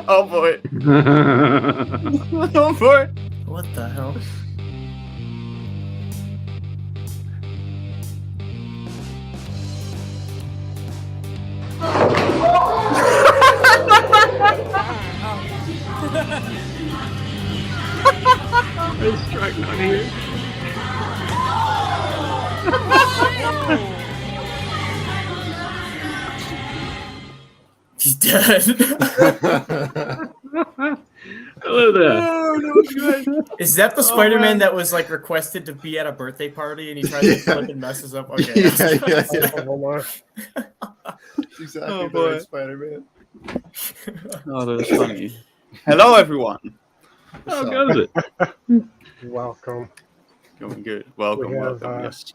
Oh boy. Oh boy. What the hell? It's striking on here. He's dead. Hello there. Oh, that was good. Is that the Oh, Spider-Man man. that was like requested to be at a birthday party and he tries to flip and messes up? Okay. Yeah. That's exactly Oh, the boy. right Spider-Man. Oh, that was funny. Hello, everyone. How goes it? Welcome. Going good. Welcome, We have, welcome. Yes.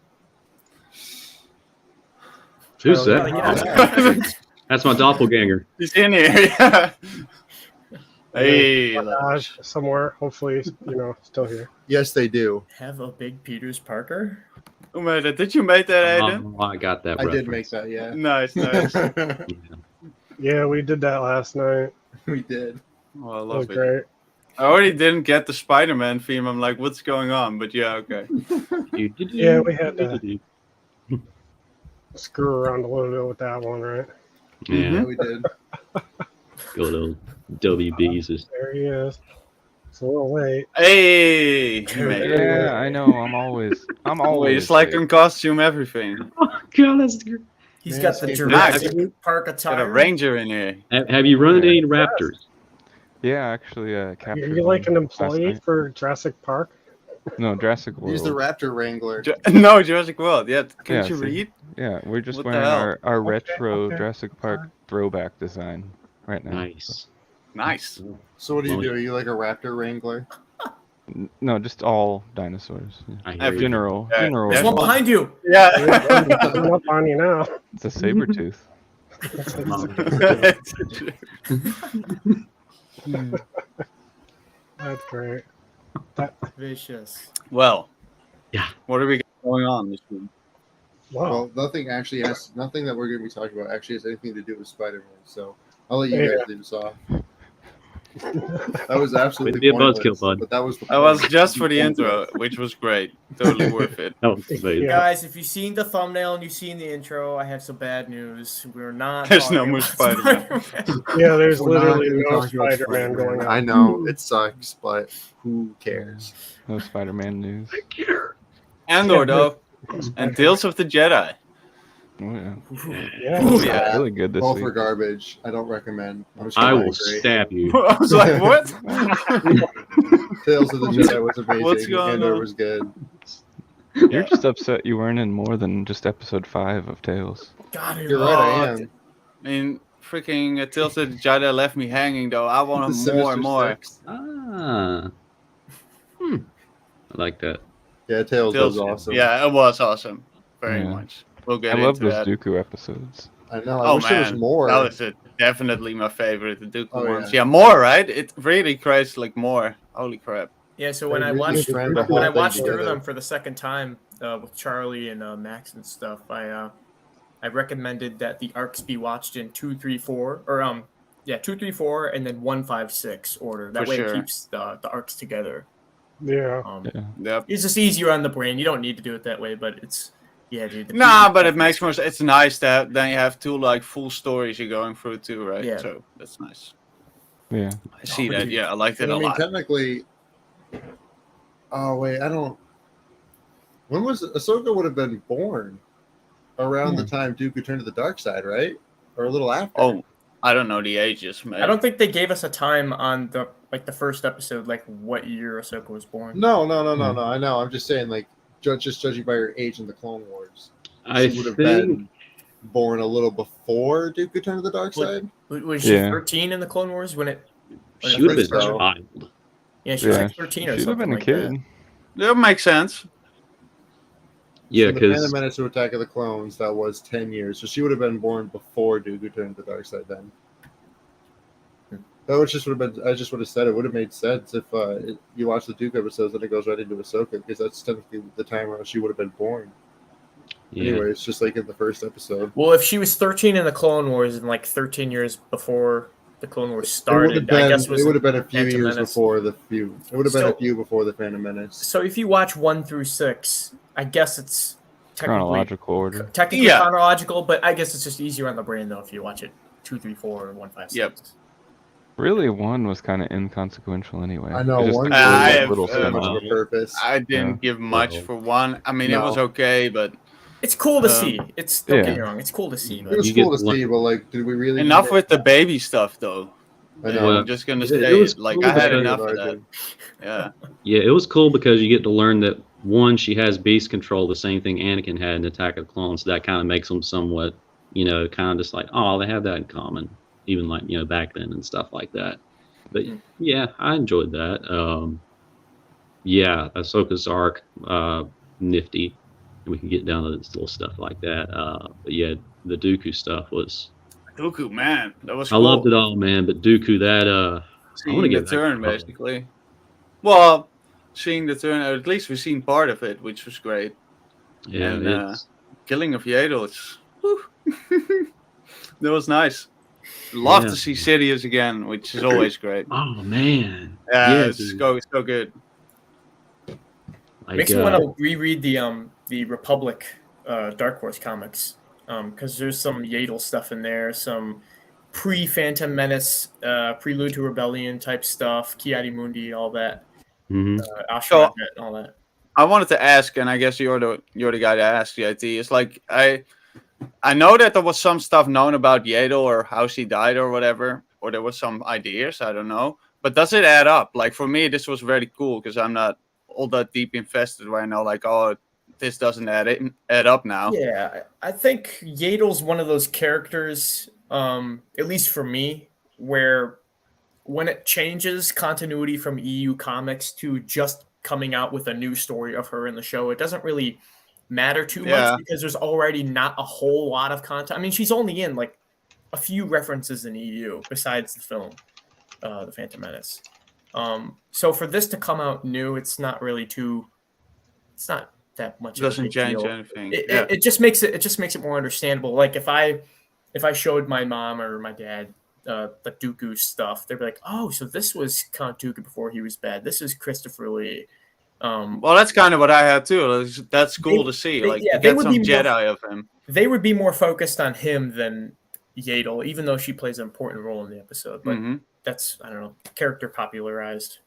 Who's Oh, that? yeah. That's my doppelganger. He's in here. Yeah. Hey, Somewhere, hopefully, still here. Yes, they do. Have a big Peters Parker? who made it? Did you make that, Aiden? Oh, I got that. I did reference. make that, yeah. Nice, nice. Yeah. Yeah, we did that last night. We did. Oh, I It was love it. great. I already didn't get the Spider-Man theme. I'm like, what's going on? But yeah, okay. Yeah, we had to screw around a little bit with that one, right? Yeah, Yeah, we did. good old WBs is. There he is. It's a little late. Hey, you made it. Yeah, I know. I'm always Always like in costume, everything. Oh God, that's good. He's Yeah, got the it's Jurassic Park Got attire. a ranger in here. Have you run into any raptors? Yeah, actually, captured. Are you like an one last employee night. for Jurassic Park? No, Jurassic World. He's the Raptor Wrangler. No, Jurassic World. Yeah, can't Yeah, you see? read? Yeah, we're just What the wearing hell? our retro okay. Jurassic Park throwback design right now. Nice. Nice. So what do you do? Are you like a Raptor Wrangler? No, just all dinosaurs. I hear Every- you. General. Yeah, General. There's one behind you. Yeah. I'm up on you now. It's a saber tooth. That's great. Vicious. Well. Yeah. What are we got going on this week? Wow. Well, nothing that we're going to be talking about actually has anything to do with Spider-Man. So I'll let you Yeah. guys lead us off. That was absolutely Be a pointless, buzzkill, bud. but that was the That was point. just for the intro, which was great. Totally worth it. That was amazing. Yeah. Guys, if you've seen the thumbnail and you've seen the intro, I have some bad news. We're not. There's no talking more about Spider-Man. Yeah, there's We're not literally gonna no talk about Spider-Man going on. I know it sucks, but who cares? No Spider-Man news. Andor, though. And Tales of the Jedi. Oh, yeah. Yeah. Oh, It's yeah. really good this Both week. were garbage. I don't recommend. I'm just I gonna will agree. stab you. I was like, what? Tales of the Jedi was amazing. What's going Andor on? was good. You're just upset you weren't in more than just episode 5 of Tales. God, You're right. I Oh, am. I mean, freaking Tales of the Jedi left me hanging, though. I want The more Sinister and more. Six. Ah. I like that. Yeah, Tales Tales, was awesome. Yeah, it was awesome. Very Yeah. much. We'll get I love into those that. Dooku episodes. I know. I Oh, wish there was man. more. That was definitely my favorite, the Dooku Oh, ones. yeah. Yeah, more, right? It really cries like more. Holy crap. Yeah, so when They I really watched strand the when whole I thing watched together. them for the second time with Charlie and Max and stuff, I recommended that the arcs be watched in 2, 3, 4, or 2, 3, 4, and then 1, 5, 6 order. That For way sure. it keeps the arcs together. Yeah. Yeah. Yep. It's just easier on the brain. You don't need to do it that way, but it's dude. the Nah, people- but it makes more sense. It's nice that then you have two like full stories you're going through too, right? Yeah. So that's nice. Yeah. I see Oh, that. dude. Yeah, I liked it And a I mean, lot. technically. Oh wait, I don't. When was Ahsoka would have been born? Around the time Dooku turned to the dark side, right? Or a little after? Oh, I don't know the ages, man. I don't think they gave us a time on the first episode, like what year Ahsoka was born. No. I know. I'm just saying, like, just judging by her age in the Clone Wars, I she would have think been born a little before Dooku turned to the dark What- side. Was she Yeah. 13 in the Clone Wars when it? when she it would have first been a so. started? child. Yeah, she was Yeah. like 13 or Should have something been a like kid. that. That makes sense. Yeah, In the Phantom because Menace to Attack of the Clones, that was 10 years, so she would have been born before Dooku turned to the dark side. Then that was just would have been. I just would have said it would have made sense if you watch the Dooku episodes and it goes right into Ahsoka, because that's technically the time where she would have been born. yeah, Anyway, it's just like in the first episode. Well, if she was 13 in the Clone Wars and like 13 years before the Clone Wars It started, would have been. I guess was It would have been a few Phantom years Menace. before the few. It would have been So- a few before the Phantom Menace. So if you watch 1 through 6, I guess it's Chronological order. technically Yeah. chronological, but I guess it's just easier on the brain though if you watch it 2, 3, 4, 1, 5, 6. Yep. Really, 1 was kind of inconsequential anyway. I know, It just 1 had I like have, little so much of a semi- purpose. I didn't give much Well, for 1. I mean, it no. was okay, but It's cool to Um, see. It's don't get yeah. me wrong. It's cool to see, It but was You cool get to one- see, but like, did we really enough need with it? the baby stuff, though. I And know. I'm just gonna It say, was like, cool I had because- enough of that. Argued. Yeah. Yeah, it was cool because you get to learn that 1, she has beast control, the same thing Anakin had in Attack of the Clones. So that kind of makes them somewhat, kind of just like, oh, they have that in common, even like back then and stuff like that. But yeah, I enjoyed that. Yeah, Ahsoka's arc, nifty. We can get down to this little stuff like that. But yeah, the Dooku stuff was. Dooku, man, that was I cool. loved it all, man. But Dooku, that I want to Seeing the get back to turn, that. basically. Well, seeing the turn, at least we've seen part of it, which was great. Yeah, And, it's Killing of Yaddle, it's whew. That was nice. Love Yeah. to see Sidious again, which is always great. oh man, Yeah, it's dude. so good. Like, makes me want to reread the Republic Dark Horse comics because there's some Yaddle stuff in there, some pre-Phantom Menace, Prelude to Rebellion type stuff, Ki-Adi-Mundi, all that, mhm. Ashram, all that. I wanted to ask, and I guess you're the guy to ask, JT. It's like I know that there was some stuff known about Yaddle or how she died or whatever, or there was some ideas, I don't know. But does it add up? Like for me, this was very cool because I'm not all that deep invested right now. Like, oh, this doesn't add up now. Yeah, I think Yaddle's one of those characters, at least for me, where when it changes continuity from EU comics to just coming out with a new story of her in the show, it doesn't really matter too Yeah. much because there's already not a whole lot of content. I mean, she's only in like a few references in EU besides the film, The Phantom Menace. So for this to come out new, it's not that much It doesn't of a big change deal. anything. It just makes it more understandable. Like if I showed my mom or my dad the Dooku stuff, they'd be like, "Oh, so this was Count Dooku before he was bad. This is Christopher Lee." Well, that's kind of what I had too. That's cool to see. Like, yeah, to they get would some be more- Jedi of him. They would be more focused on him than Yaddle, even though she plays an important role in the episode. But Hmm. that's, I don't know, character popularized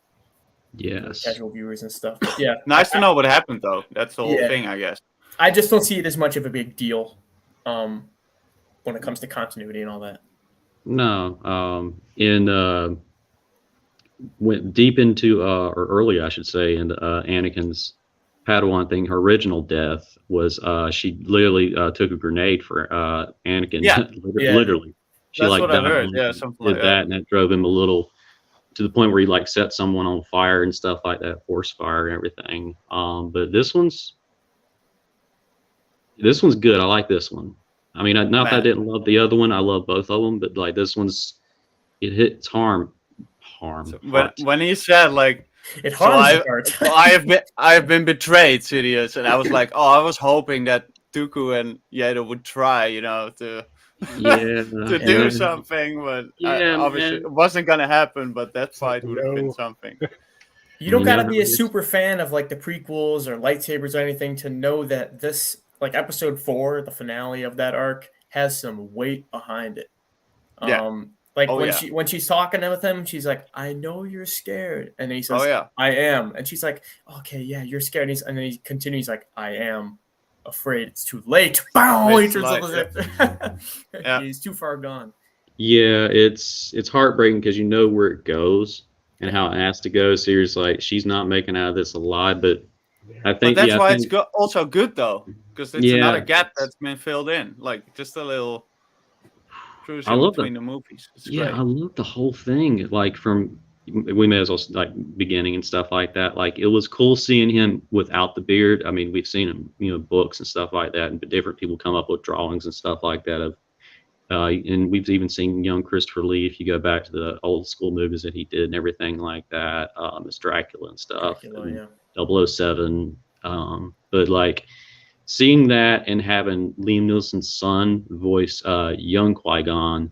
for Yes. casual viewers and stuff. But yeah, Nice to know what happened, though. That's the whole Yeah. thing, I guess. I just don't see it as much of a big deal when it comes to continuity and all that. No. Went deep into, or early, I should say, into Anakin's Padawan thing. Her original death was she literally took a grenade for Anakin. Yeah. Literally. She That's like what I died heard. on Yeah, it, something did like that, that. and that drove him a little to the point where he like set someone on fire and stuff like that, force fire and everything. But this one's good. I like this one. I mean, not that I didn't love the other one. I love both of them, but like this one's, it hits harm. So heart. when he said like, It so harms the heart. I have been betrayed, Sidious, and I was like, oh, I was hoping that Dooku and Yaddle would try, to Yeah, to do something, but Yeah, obviously man. it wasn't gonna happen. But that fight would have been No. something. You don't You gotta never be a is. super fan of like the prequels or lightsabers or anything to know that this, like episode 4, the finale of that arc, has some weight behind it. Yeah. Like Oh, when yeah. when she's talking with him, she's like, "I know you're scared," and then he says, Oh yeah, "I am," and she's like, "Okay, yeah, you're scared." And then he continues like, "I am afraid it's too late." Bow! He It's turns like- on the Yeah. He's too far gone. Yeah, it's heartbreaking because you know where it goes and how it has to go. So you're just like, she's not making out of this alive. But I but think, that's yeah, why I it's think, also good though, because it's Yeah. another gap that's been filled in, like just a little cruise I in love between the movies. It's yeah, great. I love the whole thing. Like we may as well like beginning and stuff like that. Like it was cool seeing him without the beard. I mean, we've seen him, books and stuff like that, and different people come up with drawings and stuff like that of. And we've even seen young Christopher Lee, if you go back to the old school movies that he did and everything like that, as Dracula and stuff, Dracula, and yeah. 007. But like seeing that and having Liam Neeson's son voice young Qui-Gon,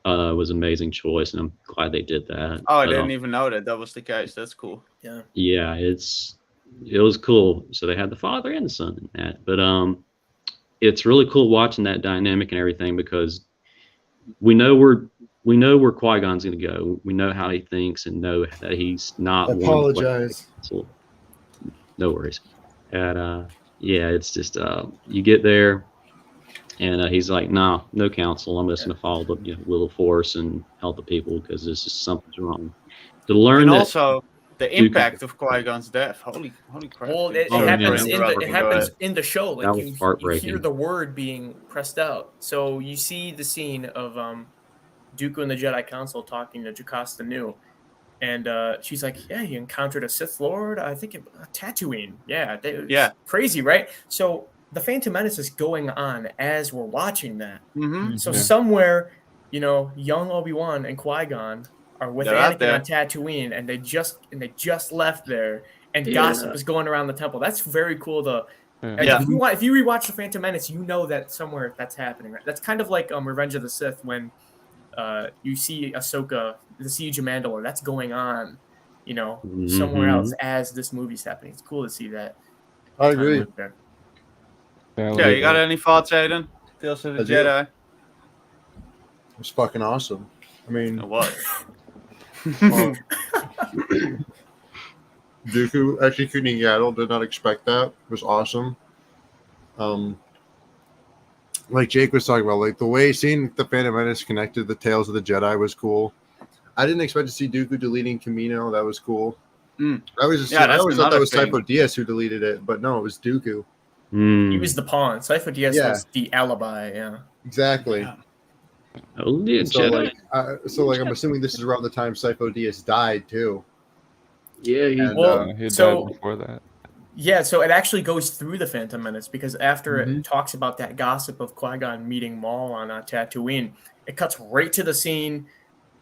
was an amazing choice, and I'm glad they did that. Oh, I But, didn't even know that was the case. That's cool. yeah, it was cool. So they had the father and the son in that. But it's really cool watching that dynamic and everything because we know where Qui-Gon's going to go. We know how he thinks and know that he's not I one to play apologize. council. No worries. And yeah, it's just you get there and he's like, "Nah, no council. I'm just going to follow the will of force and help the people because this is something's wrong." To learn And that also the Dooku- impact of Qui-Gon's death. Holy crap! Well, dude. it Oh, man, happens that in was the fucking in the show. That Like was you hear heartbreaking. the word being pressed out. So you see the scene of Dooku and the Jedi Council talking to Jocasta Nu, and she's like, "Yeah, he encountered a Sith Lord. I think Tatooine. Yeah, Yeah. crazy, right?" So the Phantom Menace is going on as we're watching that. Mm-hmm. So Yeah. somewhere, young Obi-Wan and Qui-Gon are with They're out Anakin there. on Tatooine, and they just left there, and Yeah. gossip is going around the temple. That's very cool. And Yeah. if you rewatch the Phantom Menace, you know that somewhere that's happening. Right? That's kind of like Revenge of the Sith when you see Ahsoka, the Siege of Mandalore. That's going on, somewhere Mhm. else as this movie's happening. It's cool to see that. I agree. Time there. Yeah, you got any thoughts, Aiden? Tales of the I do. Jedi. It's fucking awesome. I mean, It was. Dooku executing Yaddle, did not expect that. It was awesome. Like Jake was talking about, like the way seeing the Phantom Menace connected the Tales of the Jedi was cool. I didn't expect to see Dooku deleting Camino. That was cool. Mm. I was just, Yeah, I that's always thought that another was thing. Sifo Dyas who deleted it, but no, it was Dooku. Mm. He was the pawn. Sifo Dyas Yeah. was the alibi. Yeah. Exactly. Yeah. Oh, yeah, So Jedi. I'm assuming this is around the time Sifo Dyas died too. Yeah, he, And, Well, He had so- died before that. Yeah, so it actually goes through the Phantom Menace because after Mhm. it talks about that gossip of Qui-Gon meeting Maul on Tatooine, it cuts right to the scene.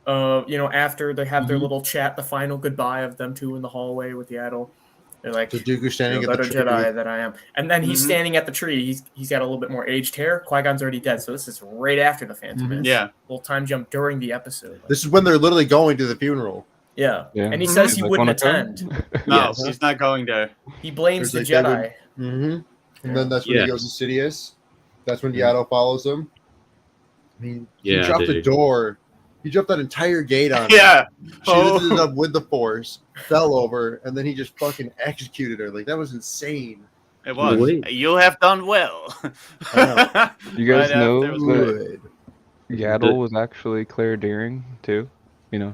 After they have their Mhm. little chat, the final goodbye of them two in the hallway with Yaddle. They're like, So Dooku standing "You're a at the better tree. Jedi than I am," and then he's Mhm. standing at the tree. He's got a little bit more aged hair. Qui-Gon's already dead, so this is right after the Phantom Mhm. Menace. Yeah. Little time jump during the episode. This is when they're literally going to the funeral. Yeah. Yeah. And he Mhm. says He's he like, wouldn't "Wanna attend. come?" No, Yes. he's not going there. He blames the There's like Jedi. And then that's when he Yes. goes to Sidious. That's when Yeah. Yaddle follows him. I mean, he Yeah, dropped the dude. door. He dropped that entire gate on her. Yeah. She lifted it up with the Force, fell over, and then he just fucking executed her. Like, that was insane. It was. Wait. You have done well. You guys Right know after it was that Good. Yaddle was actually Claire Deering too.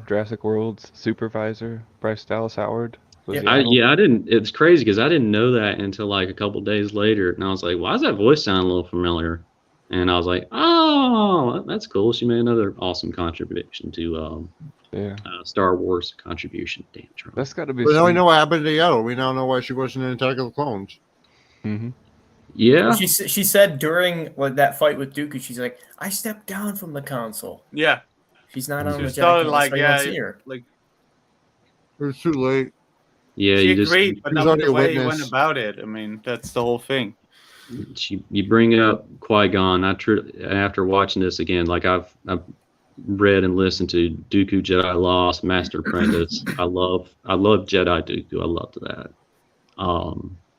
Jurassic World's supervisor, Bryce Dallas Howard. Was Yeah. Yaddle. I didn't. It's crazy because I didn't know that until like a couple days later, and I was like, "Why does that voice sound a little familiar?" And I was like, "Oh, that's cool. She made another awesome contribution to Yeah. Star Wars contribution." Damn, Trump. That's got to be. But now we know what happened to Yaddle. We now know why she wasn't in Attack of the Clones. Hmm. Yeah, She said during that fight with Dooku, she's like, "I stepped down from the council." Yeah. She's not on She the was Jedi totally Council. like, so he wants yeah, to see her. like It was too late. yeah. she You just agreed, but He was not already the a way he witness. went about it. I mean, that's the whole thing. you bring up Qui-Gon. After watching this again, like I've read and listened to Dooku Jedi Lost, Master Apprentice. I love Jedi Dooku. I loved that.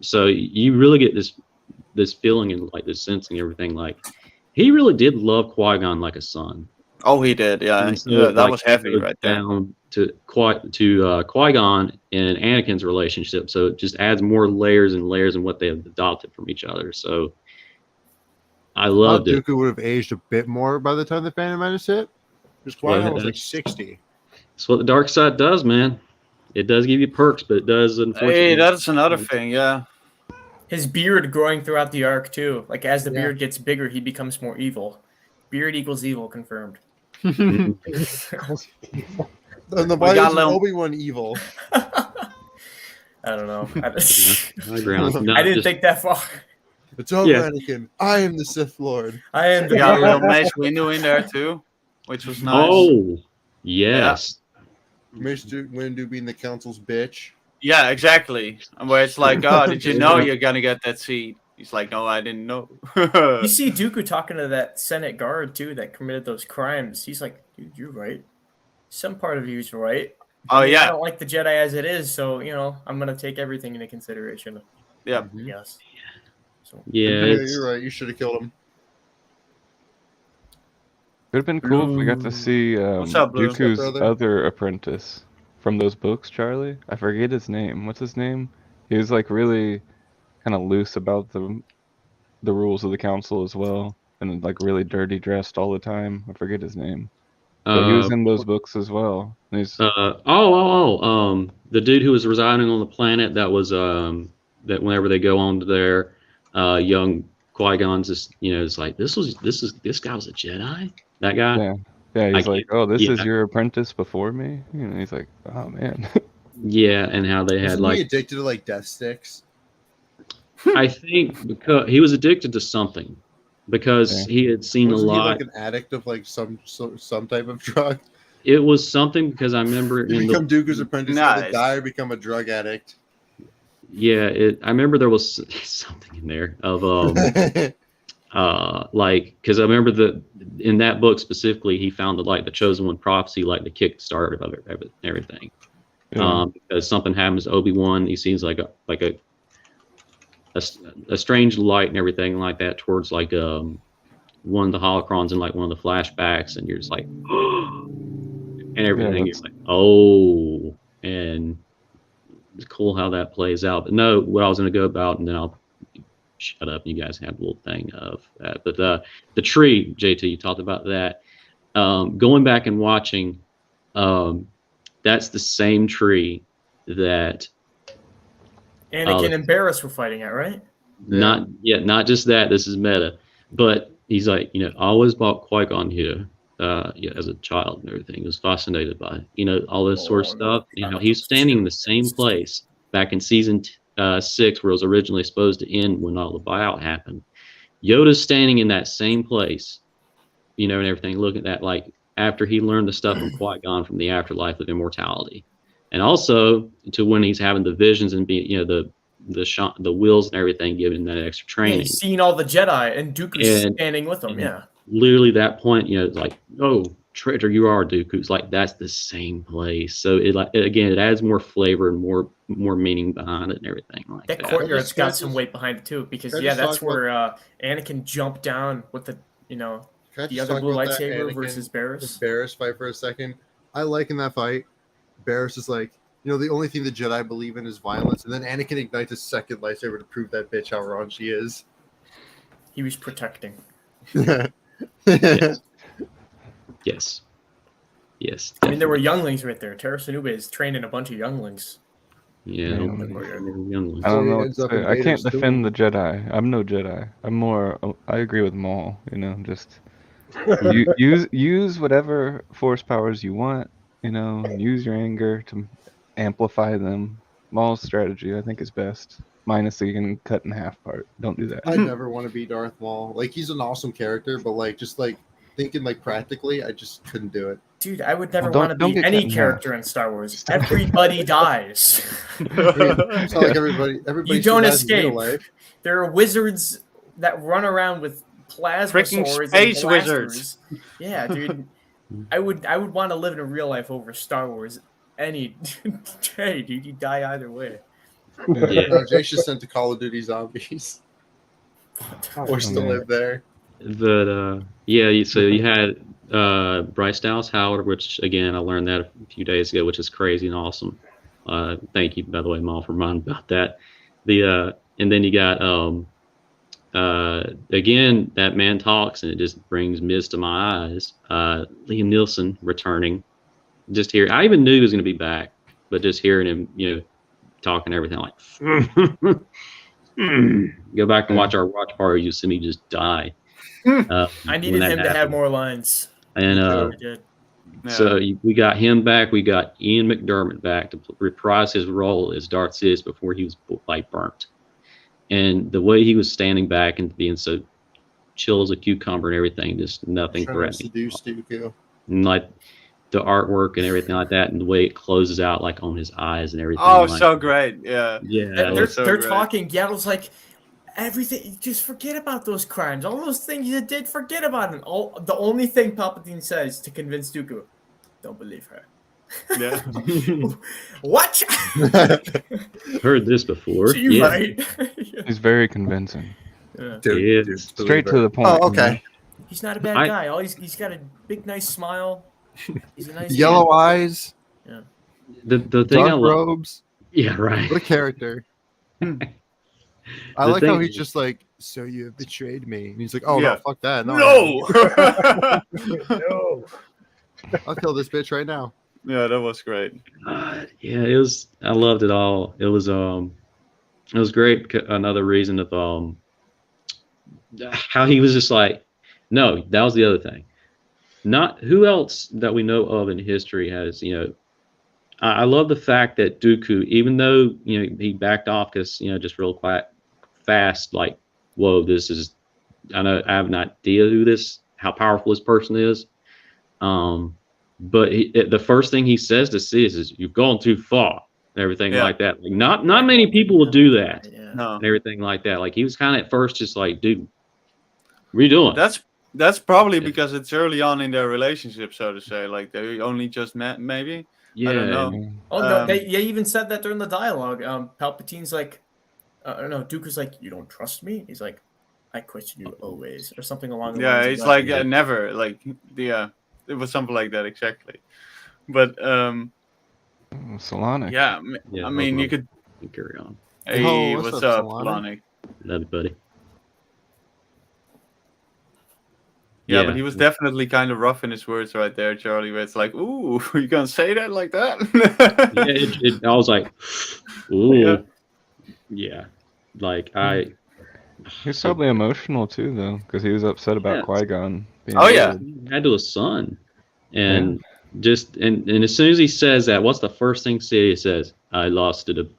So you really get this feeling and like this sensing everything. Like he really did love Qui-Gon like a son. Oh, he did. Yeah, And so, yeah, that like, was heavy goes right there. down to Qui-Gon and Anakin's relationship. So it just adds more layers and layers in what they have adopted from each other. So I loved it. Dooku would have aged a bit more by the time the Phantom Menace hit. Because Qui-Gon Yeah, was like that's- 60. That's what the dark side does, man. It does give you perks, but it does unfortunately. Hey, that's another thing. Yeah. His beard growing throughout the arc too. Like as the Yeah. beard gets bigger, he becomes more evil. Beard equals evil, confirmed. Mhm. And the We got why is little- Obi-Wan evil? I don't know. I agree on that. I didn't think that far. It's over, Yeah. Anakin. I am the Sith Lord. I am We got a little the Mace Windu in there too, which was nice. Oh, yes. Mace Windu being the council's bitch. Yeah, exactly. And where it's like, oh, did you know you're gonna get that seat? He's like, no, I didn't know. You see Dooku talking to that Senate guard too that committed those crimes. He's like, dude, you're right. Some part of you's right. Oh, I mean, I yeah. don't like the Jedi as it is, so I'm gonna take everything into consideration. Yeah. Mhm. Yes. So Yeah, Yeah, it's, you're right. You should have killed him. Would have been cool if we got Blue. to see What's up, Blue? Dooku's Stepbrother? other apprentice from those books, Charlie. I forget his name. What's his name? He was like really kind of loose about the rules of the council as well, and like really dirty dressed all the time. I forget his name, but he was in those books as well. And he's the dude who was residing on the planet that was that whenever they go on to their young Qui-Gon's just it's like this guy was a Jedi, that guy. yeah, he's I like, can't- oh, this is yeah. your apprentice before me. He's like, oh man. Yeah, and how they had Wasn't he like addicted to like death sticks? I think because he was addicted to something because he had seen Wasn't a he lot. like an addict of like some type of drug? It was something because I remember You in become the Dooku's apprentice, Nice. either die or become a drug addict. I remember there was something in there of like because I remember in that book specifically he found the chosen one prophecy, like the kick start of everything. Yeah. Because something happens to Obi-Wan, he sees like a strange light and everything like that towards like one of the holocrons and like one of the flashbacks, and you're just like and everything. Yeah, It's like, oh, and it's cool how that plays out. But no, what I was going to go about, and then I'll shut up. You guys have a little thing of that. But the tree, JT, you talked about that. Going back and watching, that's the same tree that Anakin and Barriss were fighting at, right? not just that. This is meta, but he's like, I always bought Qui-Gon here. As a child and everything, was fascinated by all this sort of stuff. He's standing in the same place back in season 6, where it was originally supposed to end when all the buyout happened. Yoda's standing in that same place, and everything. Look at that, like after he learned the stuff from Qui-Gon from the afterlife of immortality, and also to when he's having the visions and being, the wills and everything, giving him that extra training. He's seeing all the Jedi, and Dooku's standing with them. Yeah. Literally that point, it's like, oh, traitor, you are Dooku. It's like that's the same place. So it adds more flavor and more meaning behind it and everything like that. That courtyard's got some weight behind it too, because that's where Anakin jumped down with the Can I the just other talk blue about that lightsaber Anakin versus Barriss. Barriss fight for a second? I like in that fight, Barriss is like, the only thing the Jedi believe in is violence, and then Anakin ignites a second lightsaber to prove that bitch how wrong she is. He was protecting. Yes. I mean, there were younglings right there. Terra Sanube is training a bunch of younglings. Yeah. I younglings. don't know. he What ends to up in say. I can't Vader's defend the Jedi. I'm no Jedi. I'm more. I agree with Maul. Just use whatever force powers you want. Use your anger to amplify them. Maul's strategy, I think, is best. Minus the can cut in half part. Don't do that. I never want to be Darth Maul. Like, he's an awesome character, but thinking practically, I just couldn't do it. Dude, I would never Well, want to don't be get cut any in character in Star Wars. Everybody dies. It's not like everybody You don't survives in real escape. life. There are wizards that run around with plasma Freaking swords space and blasters. wizards. Yeah, dude. I would want to live in real life over Star Wars any day, dude. You die either way. Yeah. No, Jake's just sent to Call of Duty Zombies. Forced to man. live there. But so you had Bryce Dallas Howard, which again I learned that a few days ago, which is crazy and awesome. Thank you, by the way, Maul, for reminding me about that. And then you got again, that man talks and it just brings mist to my eyes. Liam Neeson returning. Just here, I even knew he was going to be back, but just hearing him, talking everything like, go back and watch our watch party. You see me just die. I needed him to have more lines. And so we got him back. We got Ian McDermott back to reprise his role as Darth Sidious before he was burnt. And the way he was standing back and being so chill as a cucumber and everything, just nothing Trying to threatening. seduce Dooku. And like the artwork and everything like that, and the way it closes out like on his eyes and everything. Oh, like, so great. Yeah. yeah. They're so they're great. talking. Yaddle's like, everything. Just forget about those crimes. All those things you did, forget about them. The only thing Palpatine says to convince Dooku, don't believe her. Yeah. What? Heard this before. You Yeah. right? He's very convincing. Yeah. Yeah. Straight to the point. Oh, okay. He's not a bad guy. He's got a big, nice smile. He's a nice Yellow eyes, The thing dark I love. robes. Yeah, right. What a character. I The like how thing- he's just like, so you have betrayed me. And he's like, oh, Yeah. no, fuck that. No. No. I'll kill this bitch right now. Yeah, that was great. Yeah, it was. I loved it all. It was great. Another reason of how he was just like, no, that was the other thing. Not who else that we know of in history has, I love the fact that Dooku, even though he backed off because just real quiet, fast, like, whoa, this is. I know I have an idea how powerful this person is. But the first thing he says to Sis is, "You've gone too far," and everything like that. Like, not many people will do that, Yeah. No, and everything like that. Like, he was kind of at first just like, "Dude, what are you doing?" that's probably Yeah. because it's early on in their relationship, so to say. Like they only just met, maybe. Yeah, I don't know. Oh no, Um, they even said that during the dialogue. Palpatine's like, no, Dooku's like, you don't trust me. He's like, I question you always, or something along the lines. Yeah, of it's that. like Yeah. never. Like it was something like that exactly. But Solana. yeah, Yeah, I mean, you well, could. carry on. Hey, Oh, what's what's up, up, Lonnie? Love you, buddy. Yeah, but he was definitely kind of rough in his words right there, Charlie. Where it's like, ooh, you gonna say that like that? I was like, ooh, Yeah. yeah. Like He was probably emotional too, though, because he was upset about Yeah. Qui-Gon. being Oh, yeah. killed. had to a son, and and as soon as he says that, what's the first thing he says? I lost an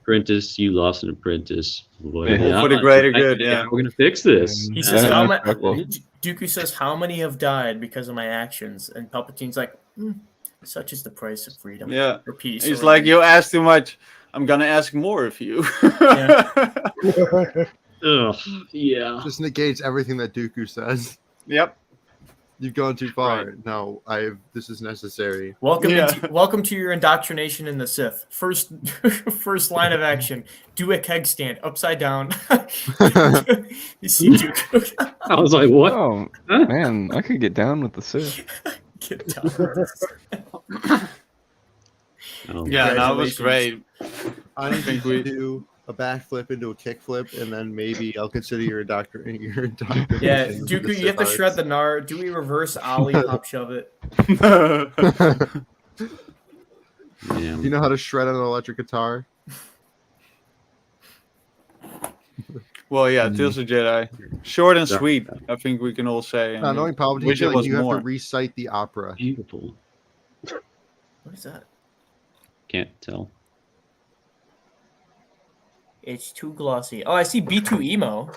apprentice. You lost an apprentice. Well, Yeah. For the greater good, yeah. We're gonna fix this. He Yeah, says, that's how many? cool. Dooku says, how many have died because of my actions? And Palpatine's like, such is the price of freedom. Yeah. Or peace. He's or like, whatever. you asked too much. I'm gonna ask more of you. Ugh, yeah. Just negates everything that Dooku says. Yep. You've gone too far. Right. No, this is necessary. Welcome, Yeah. welcome to your indoctrination in the Sith. First line of action: do a keg stand upside down. You see Dooku. I was like, what? Oh Huh? man, I could get down with the Sith. Get down. Oh, Yeah, that was Congratulations. great. I need think to we- do a backflip into a kickflip, and then maybe I'll consider your indoctrination. Yeah, Dooku, you have to shred the gnar. Do a reverse ollie, pop shove it. yeah. You know how to shred an electric guitar? Well, yeah, Tales of Jedi. Short and Yeah. sweet, I think we can all say. Not knowing Palpatine, wish it like, was you more. have to recite the opera. Beautiful. What is that? Can't tell. It's too glossy. Oh, I see B2 emo.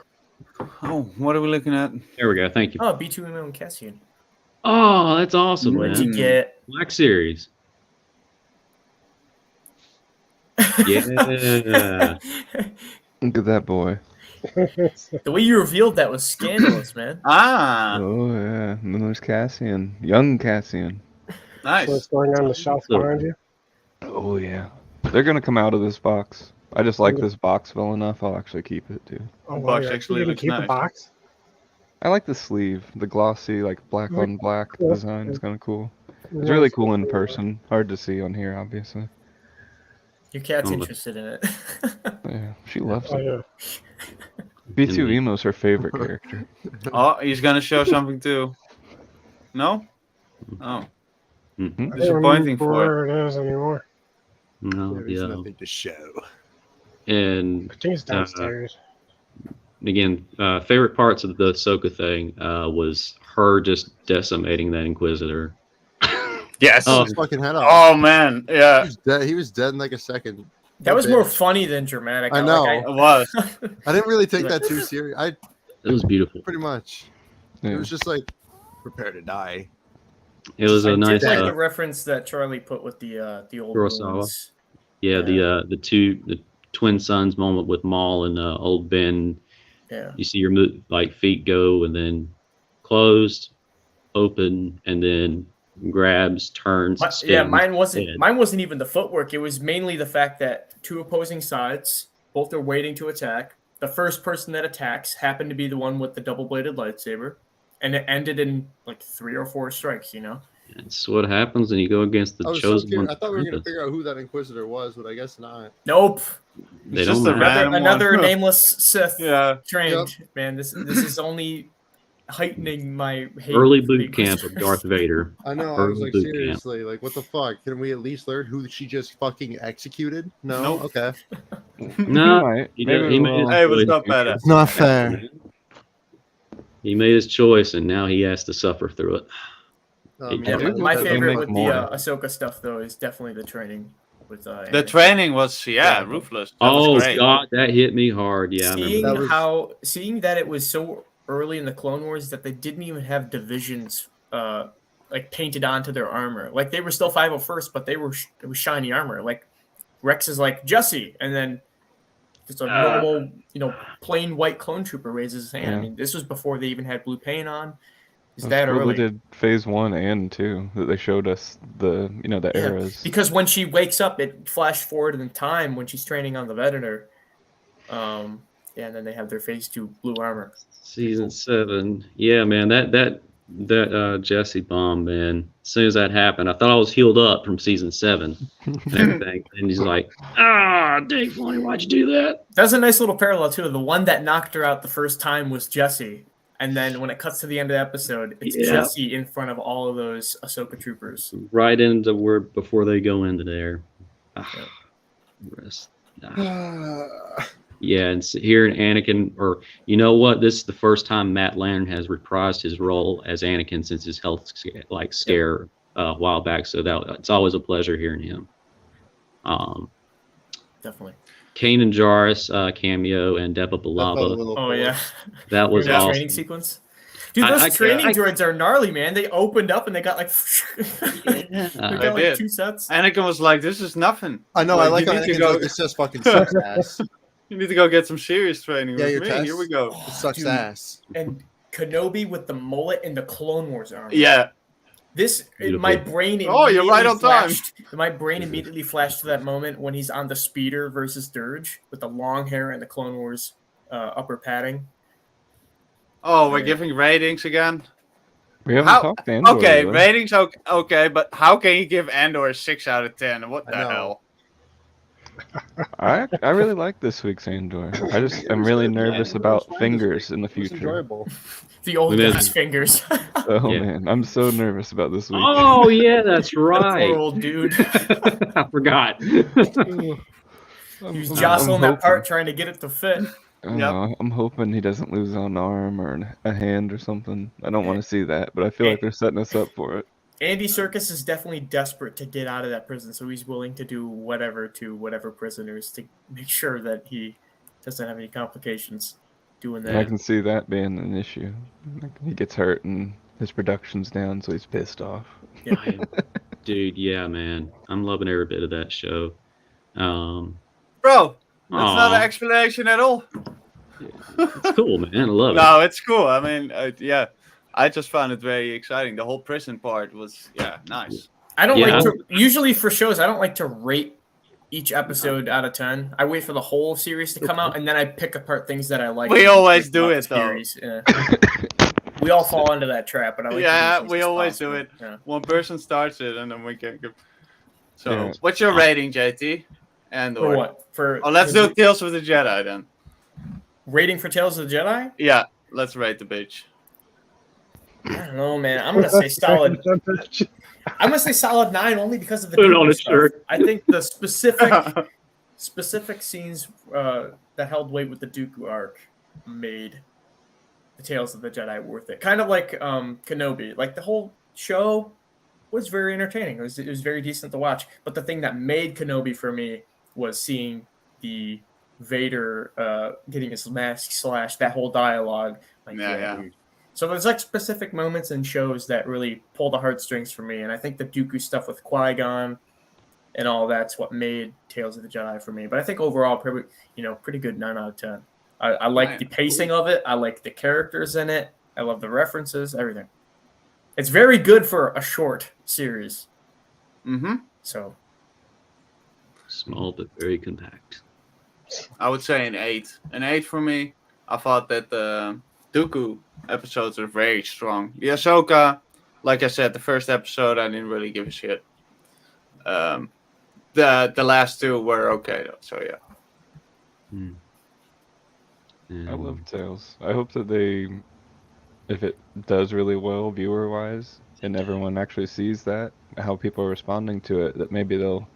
Oh, what are we looking at? There we go. Thank you. Oh, B2 emo and Cassian. Oh, that's awesome, What'd man. you get? Black Series. Yeah. Look at that boy. The way you revealed that was scandalous, man. Ah, Oh yeah, and then there's Cassian, young Cassian. So nice. it's going on the shelf behind you. Oh yeah, they're gonna come out of this box. I just like this box well enough. I'll actually keep it too. Oh, The wow, box you're actually gonna looks keep nice. the box. I like the sleeve, the glossy, like black on black Yeah. design is kind of cool. It's really cool in person. Hard to see on here, obviously. Your cat's Oh, interested in it. Yeah, she loves Oh it. yeah. B2 Indeed. Emo's her favorite character. Oh, he's gonna show something too. No? Oh, Mhm. I don't disappointing remember for it. where it is anymore. No, There is yeah. nothing to show. And I think it's downstairs. again, favorite parts of the Ahsoka thing was her just decimating that Inquisitor. Yes. Oh. His fucking head off. Oh man, yeah, He was dead in like a second. That was more funny than dramatic. I know. it was. I didn't really take that too serious. I It was beautiful. pretty much. It Yeah. was just like prepare to die. It was I a nice, did like the reference that Charlie put with the old Kurosawa. ruins. yeah, the twin sons moment with Maul and old Ben Yeah. You see your like feet go and then closed, open, and then grabs, turns, spins. Yeah, mine head. wasn't even the footwork. It was mainly the fact that two opposing sides, both are waiting to attack. The first person that attacks happened to be the one with the double-bladed lightsaber, and it ended in like 3 or 4 strikes. That's what happens when you go against the I was so chosen curious. one. I thought we were gonna figure out who that Inquisitor was, but I guess not. Nope. They It's don't just a matter. random Another one. nameless Sith Yeah. trained. Man, this is only heightening my hate Early for the boot camp of Inquisitors. Darth Vader. I know. I was Early like, boot camp. seriously, like, what the fuck? Can we at least learn who she just fucking executed? No. Nope. Okay. No, might. he Maybe made we'll- his Hey, what's choice. up, badass? It's not fair. He made his choice, and now he has to suffer through it. I mean, Yeah, Yeah, do my hope that they favorite make with more. the Ahsoka stuff though is definitely the training with The Anakin. training was Yeah. ruthless. That Oh was great. God, that hit me hard. Yeah, I seeing remember. That was- seeing that it was so early in the Clone Wars that they didn't even have divisions like painted onto their armor. Like they were still 501st, but it was shiny armor. Like Rex is like Jesse, and then just a normal, plain white clone trooper raises his hand. Yeah. I mean, this was before they even had blue paint on. Is That's that cool early? They did phase 1 and 2 that they showed us the Yeah, eras. because when she wakes up, it flashed forward in time when she's training on the Venator. And then they have their phase 2 blue armor. Season 7. Yeah, man, that Jesse bomb, man. As soon as that happened, I thought I was healed up from season 7 and everything. And he's like, Dave Filoni, why'd you do that? That's a nice little parallel too. The one that knocked her out the first time was Jesse, and then when it cuts to the end of the episode, it's Yeah. Jesse in front of all of those Ahsoka troopers. Right into where before they go into there. Yeah. Rest. Yeah, and hearing Anakin, or you know what, this is the first time Matt Lanner has reprised his role as Anakin since his health scare a while back. So it's always a pleasure hearing him. Definitely. Kanan Jarrus cameo and Deba that felt a Balaba. little Oh yeah, forced. That was that awesome. training sequence. Dude, those I training can't- droids are gnarly, man. They opened up and they got like, they Yeah. got They like did. 2 sets. Anakin was like, "This is nothing. I know. Like, I like you how need to Anakin's go- like, this just fucking sucks ass. You need to go get some serious training Yeah, with your me. test. Here we go." It sucks Dude. ass. And Kenobi with the mullet and the Clone Wars armor. Yeah, My brain. Oh, you're right immediately on time. My brain immediately flashed to that moment when he's on the speeder versus Dirge with the long hair and the Clone Wars upper padding. Oh, we're giving ratings again. We haven't How- talked Andor. Okay, though. ratings okay, but how can you give Andor a 6 out of 10? What the I know. hell? I really like this week's Andor. I'm really nervous about fingers in the It was future. enjoyable. The old We guy's fingers. Oh Yeah. man, I'm so nervous about this week. Oh yeah, that's Poor right. old dude. I forgot. He's jostling that part trying to get it to fit. I'm hoping he doesn't lose an arm or a hand or something. I don't want to see that, but I feel like they're setting us up for it. Andy Serkis is definitely desperate to get out of that prison, so he's willing to do whatever to whatever prisoners to make sure that he doesn't have any complications doing And I that. can see that being an issue. Like, he gets hurt and his production's down, so he's pissed off. Dude, yeah, man. I'm loving every bit of that show. Bro, that's not Aw. an explanation at all. It's cool, man. I love it. No, it's cool. I mean, yeah, I just found it very exciting. The whole prison part was, nice. I don't Yeah. like to usually for shows. I don't like to rate each episode out of 10. I wait for the whole series to come out, and then I pick apart things that I like. We always do about it, the though. series. Yeah. We all fall into that trap, but I like. Yeah, to do we as always possible. do it. Yeah. One person starts it, and then we can give. So, Yeah. what's your rating, JT? Andor. For what? For Oh, let's do Tales of the Jedi then. rating for Tales of the Jedi. Yeah, let's rate the bitch. I don't know, man. I'm gonna say solid. I'm gonna say solid 9 only because of the Put it Dooku on a stuff. shirt. I think the specific scenes that held weight with the Dooku arc made the Tales of the Jedi worth it. Kind of like Kenobi. Like the whole show was very entertaining. It was very decent to watch. But the thing that made Kenobi for me was seeing the Vader getting his mask slashed. That whole dialogue. Like, Yeah. dude. So there's like specific moments in shows that really pull the heartstrings for me, and I think the Dooku stuff with Qui-Gon and all that's what made Tales of the Jedi for me. But I think overall, pretty good 9 out of 10. I like the pacing of it. I like the characters in it. I love the references, everything. It's very good for a short series. Mm-hmm. So Small but very compact. I would say an 8. An 8 for me. I thought that the Dooku episodes are very strong. The Ahsoka, like I said, the first episode I didn't really give a shit. The last 2 were okay though. So yeah. I love Tales. I hope that if it does really well viewer-wise, and everyone actually sees that, how people are responding to it, that maybe they'll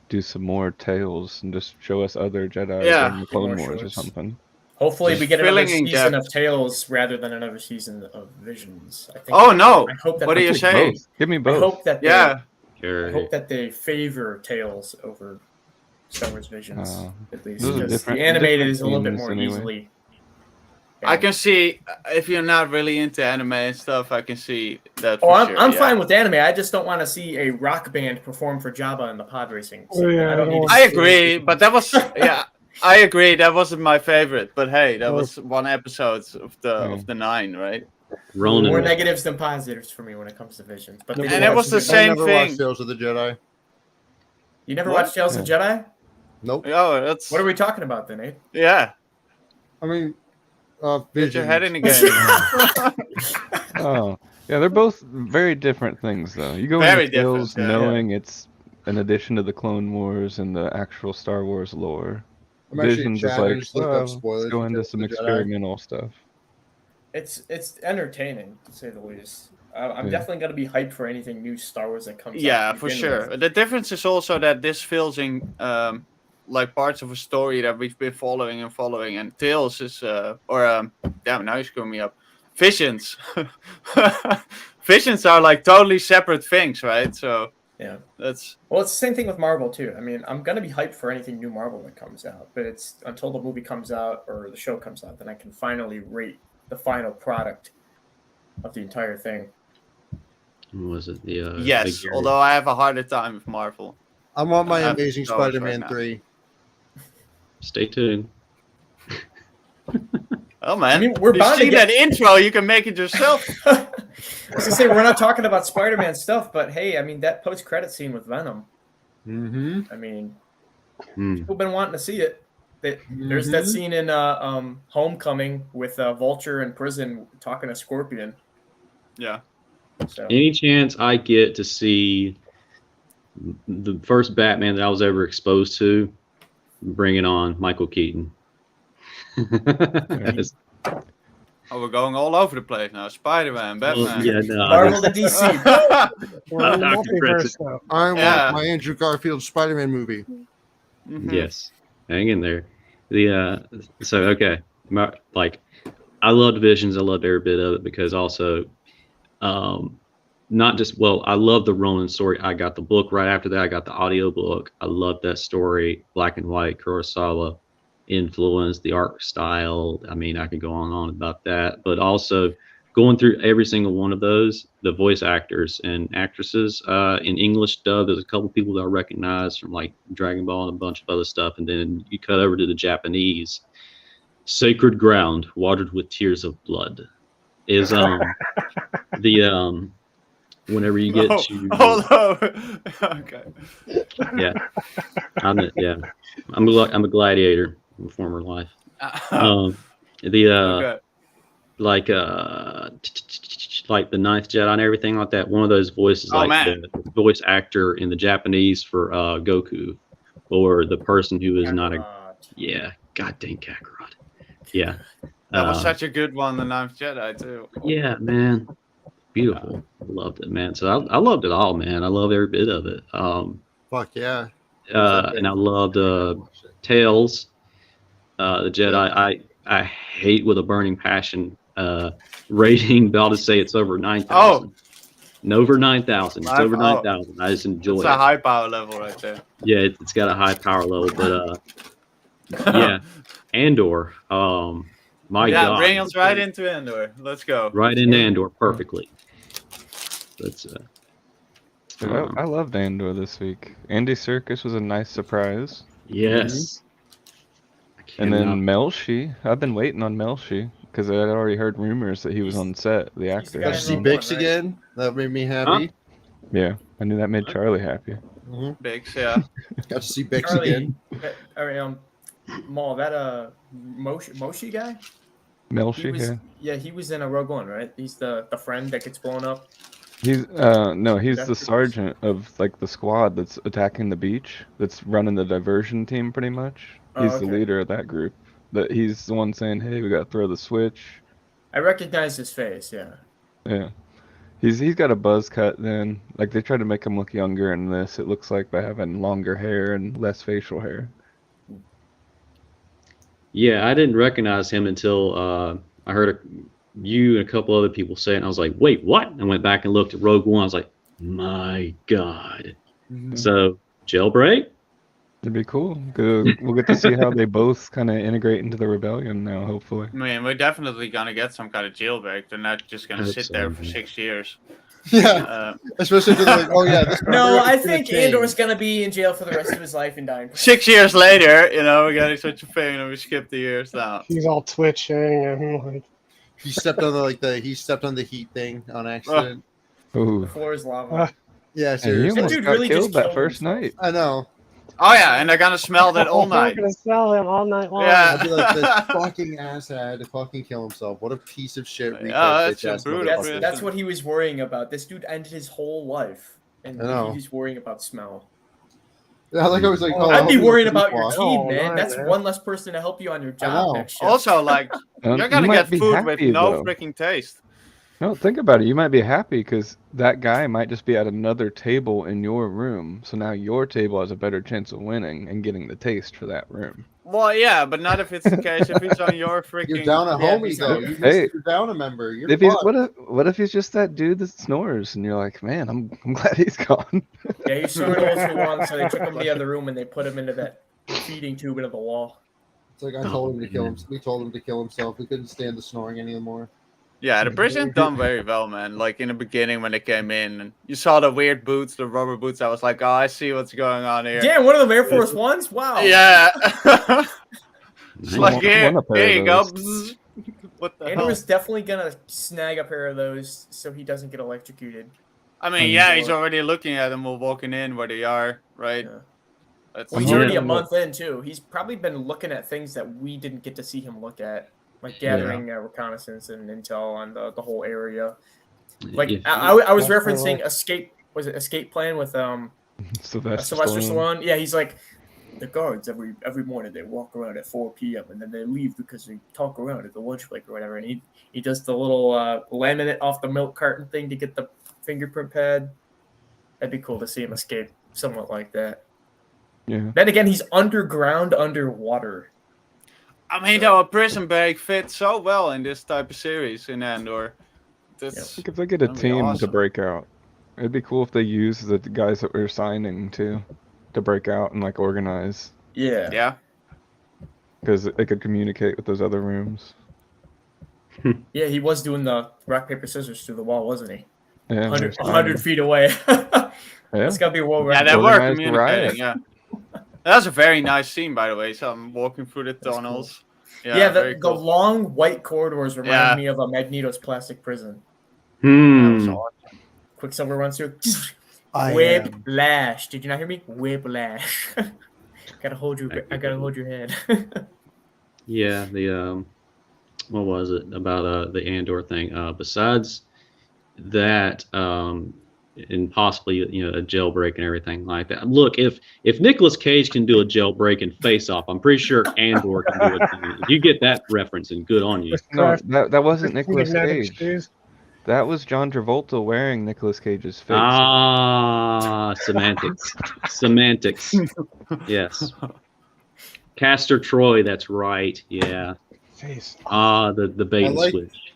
do some more Tales and just show us other Jedi Yeah. during the Clone More Wars or shorts. something. hopefully Just we get another filling in season depth. of Tales rather than another season of Visions. I think. Oh no! I hope that What are you they- saying? Both. Give me I both. hope that they, Yeah. I hope that they favor Tales over Star Wars Visions at least, those are because different- the animated different is a little bit themes more anyway. easily. I can see if you're not really into anime and stuff. I can see that. Oh, For I'm, sure, I'm yeah. fine with anime. I just don't want to see a rock band perform for Jabba in the pod racing. Oh, yeah, I don't need to I see- agree, but that was yeah. I agree. That wasn't my favorite, but hey, that was one episode of the 9, right? Ronan. More negatives than positives for me when it comes to Visions. But they And did it have was some the good- I same never thing. watched Tales of the Jedi. You never What? watched Tales of Jedi? Nope. Oh, that's What are we talking about then, eh? yeah. I mean, Get your Visions. head in the game. Oh, yeah, they're both very different things, though. You go Very into Tales different, yeah. knowing it's an addition to the Clone Wars and the actual Star Wars lore. I'm actually in Visions is chat. I like, just looked well, up spoilers. let's go for into Tales of some the Jedi. experimental stuff. It's entertaining, to say the least. I'm Yeah. definitely going to be hyped for anything new Star Wars that comes out. Yeah, to for begin sure. with. The difference is also that this fills in like parts of a story that we've been following, and Tales is damn, now you screw me up. Visions. Visions are like totally separate things, right? So Yeah. that's Well, it's the same thing with Marvel, too. I mean, I'm going to be hyped for anything new Marvel that comes out. But it's until the movie comes out or the show comes out, then I can finally rate the final product of the entire thing. Was it the yes. big Although I have a harder time with Marvel. I want my I have Amazing Star Wars Spider-Man right now. 3. Stay tuned. Oh man, I mean, we're you bound to see get- that intro? You can make it yourself. I was gonna say we're not talking about Spider-Man stuff, but hey, I mean that post-credit scene with Venom. Mm-hmm. I mean, Hmm. people have been wanting to see it. There's that scene in Homecoming with Vulture in prison talking to Scorpion. Yeah. So Any chance I get to see the first Batman that I was ever exposed to, bring it on, Michael Keaton. Yes. Oh, we're going all over the place now. Spider-Man, Batman. Yeah, no, Marvel to DC. We're in Dr. multiverse now. I want Yeah. my Andrew Garfield Spider-Man movie. Mhm. Yes, hang in there. So okay, like I loved Visions. I loved every bit of it because also, not just I love the Ronin story. I got the book right after that. I got the audio book. I loved that story, black and white, Kurosawa influence, the art style. I mean, I could go on and on about that, but also going through every single one of those, the voice actors and actresses in English dub. There's a couple people that I recognize from like Dragon Ball and a bunch of other stuff, and then you cut over to the Japanese. Sacred Ground, watered with tears of blood, is the whenever you get to Okay. yeah, I'm a gladiator in former life. Okay. Like like the Ninth Jedi and everything like that. One of those voices, Oh, like man. the voice actor in the Japanese for Goku, or the person who is not a god dang Kakarot. Yeah, That was such a good one, The Ninth Jedi, too. yeah, man, beautiful. I loved it, man. So I loved it all, man. I love every bit of it. Fuck yeah. And I loved Tales, the Jedi. I hate with a burning passion rating. About to say it's over 9,000. Over 9,000. It's over 9,000. I just enjoy It's it. a high power level right there. Yeah, it's got a high power level, but yeah, Andor. My yeah, God, bring us right into Andor. Let's go. right into Andor perfectly. That's Dude, I loved Andor this week. Andy Serkis was a nice surprise. yes. And And, then Melshi, I've been waiting on Melshi because I had already heard rumors that he was on set, the the actor. guy Got to in see Rogue Bix One, right? again. That made me happy. Yeah, I knew that made Charlie happy. hmm Bigs, yeah. Got to see Bix Charlie, again. Maul, that Moshi guy. He Melshi, was yeah. he was in a Rogue One, right? He's the friend that gets blown up. He's no, he's That's the pretty- sergeant of like the squad that's attacking the beach, that's running the diversion team pretty much. Oh, He's the okay. leader of that group. That he's the one saying, "Hey, we got to throw the switch." I recognize his face. Yeah. Yeah. He's got a buzz cut then. Like they tried to make him look younger in this, it looks like, by having longer hair and less facial hair. yeah, I didn't recognize him until I heard you and a couple other people say it, and I was like, wait, what? I went back and looked at Rogue One. I was like, my God. So, jailbreak? It'd be cool. 'Cause we'll get to see how they both kind of integrate into the rebellion now, hopefully. I mean, we're definitely gonna get some kind of jailbreak. They're not just gonna Hope sit so, there for man. 6 years. Yeah, especially if they're like, oh yeah, this No, number I is gonna think change. Andor's gonna be in jail for the rest of his life and dying. 6 years later, we're getting such a thing, and we skip the years now. He's all twitching and like, He stepped on the heat thing on accident. Ooh. The floor is lava. Yeah, And he seriously. almost dude got really just killed that killed first himself. night. I know. Oh yeah, and they're gonna smell that all we're night. gonna sell him all night long. Yeah. I'd be like, this fucking ass had to fucking kill himself. What a piece of shit. Yeah, retard that's bitch ass brutal, That's motherfucker. that's what he was worrying about. This dude ended his whole life, and I know. he's worrying about smell. Yeah, like I was like, oh, I I'd hope be he worried doesn't about your watch. team, Oh, man. no, That's man. one less person to help you on your I job know. next shift. Also, like, you're You gonna might get be food with happy, no though. freaking taste. No, think about it. You might be happy because that guy might just be at another table in your room. So now your table has a better chance of winning and getting the taste for that room. Well, yeah, but not if it's the case. If it's on your freaking. You're down a yeah, homie he's though. on- You're down a member. You're If he's fucked. what if he's just that dude that snores and you're like, man, I'm glad he's gone. Yeah, he snored all too long, so they took him to the other room and they put him into that feeding tube into the wall. It's like I told him to kill him. We told him to kill himself. We couldn't stand the snoring anymore. Yeah, the prison done very well, man. Like in the beginning when they came in, and you saw the weird boots, the rubber boots. I was like, oh, I see what's going on here. Damn, one of them Air Force Ones? Wow. Yeah. It's Nice. like want here a pair of you go. those. Bzzz. What the hell? Andor's definitely gonna snag a pair of those so he doesn't get electrocuted. I mean, yeah, he's already looking at them while walking in where they are, right? Yeah. That's Well, he's Yeah. already a month in too. He's probably been looking at things that we didn't get to see him look at, like gathering reconnaissance and intel on the whole area. Like Yeah. I was Definitely. referencing Escape. Was it Escape Plan with Sylvester Sylvester Stallone. Stallone? Yeah, he's like the guards every morning they walk around at 4 p.m. and then they leave because they talk around at the lunch break or whatever. And he does the little laminate off the milk carton thing to get the fingerprint pad. That'd be cool to see him escape somewhat like that. Yeah. Then again, he's underground, underwater. I mean, though, a prison break fits so well in this type of series in Andor. That's Like if they get a That'd be team to awesome. break out, it'd be cool if they use the guys that we're signing to break out and like organize, Yeah. yeah. because they could communicate with those other rooms. Yeah, he was doing the rock, paper, scissors through the wall, wasn't he? Yeah, 100 feet away. Yeah. It's got to be a world Yeah, record. they were Organized communicating. riot. Yeah, that was a very nice scene, by the way. So I'm walking through the That's tunnels. Yeah, very the cool. long white corridors remind Yeah. me of a Magneto's plastic prison. That was Hmm. awesome. Quicksilver runs through. I Whiplash. Did you not hear me? Whiplash. gotta hold your. I gotta hold your head. Yeah, the what was it about the Andor thing? Besides that, and possibly a jailbreak and everything like that. Look, if Nicolas Cage can do a jailbreak and Face Off, I'm pretty sure Andor can do it. If you get that reference, and good on you. No, that wasn't Nicolas Magnetic Cage. shoes. That was John Travolta wearing Nicolas Cage's face. Ah, semantics, semantics. Yes, Castor Troy. That's right. Yeah. Face. The bait and like- switch.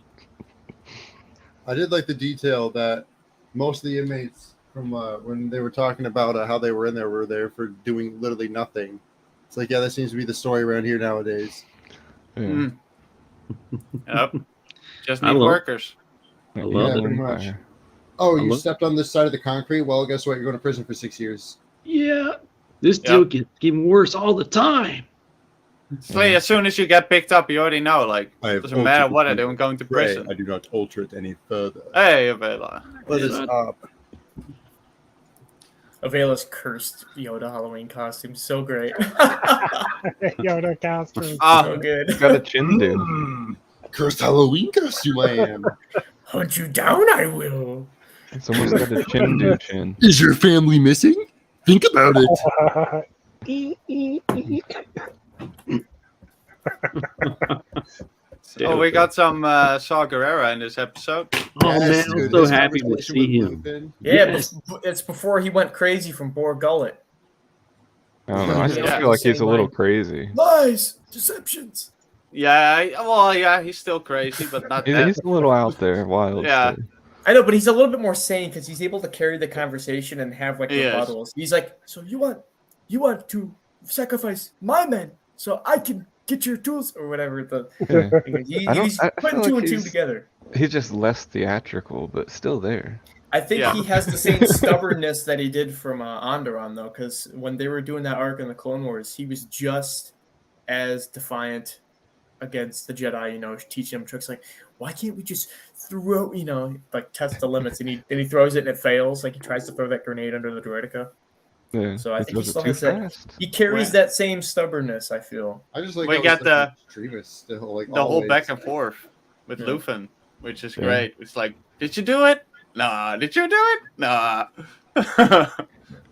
I did like the detail that most of the inmates from when they were talking about how they were in there were there for doing literally nothing. It's like, yeah, that seems to be the story around here nowadays. Yeah. Mm. Yep. Just I need love- workers. I Yeah, love Yeah, it. pretty much. Empire. Oh, I you love- stepped on this side of the concrete? Well, guess what? You're going to prison for 6 years. Yeah. This Yep. deal gets even worse all the time. It's like, as soon as you get picked up, you already know. Like, I have doesn't matter altered what I the do, I'm going to Pray, prison. I do not alter it any further. Hey, Avela. Let Yeah. us stop. Avela's cursed Yoda Halloween costume, so great. Yoda costume. So good. Got a chin do. Cursed Halloween costume I am. Hunt you down, I will. It's almost got a chin do chin. Is your family missing? Think about it. Oh, we got some Saw Gerrera in this episode. Oh man, I'm so happy to see him. Yeah, Yes. it's before he went crazy from Boar Gullet. I don't know. I still Yeah. feel like he's a little Same crazy. Lies, deceptions. Yeah, yeah, he's still crazy, but not that. He's a little out there, wild. Yeah. still. I know, but he's a little bit more sane because he's able to carry the conversation and have like He is. rebuttals. He's like, so you want to sacrifice my men so I can get your tools or whatever. Yeah. He's I putting feel two like and two he's- together. He's just less theatrical, but still there. I think Yeah. he has the same stubbornness that he did from Andor, though, because when they were doing that arc in the Clone Wars, he was just as defiant against the Jedi, teaching them tricks like, why can't we just throw, like test the limits? And he throws it and it fails. Like he tries to throw that grenade under the droideka. Yeah. So I think he throws it still too has that. fast. He carries that same stubbornness, I feel. I just like We how got it's like extremist still, like the whole always. back and forth with Yeah. Luthen, which is Yeah. great. It's like, did you do it? Nah. Did you do it? Nah. That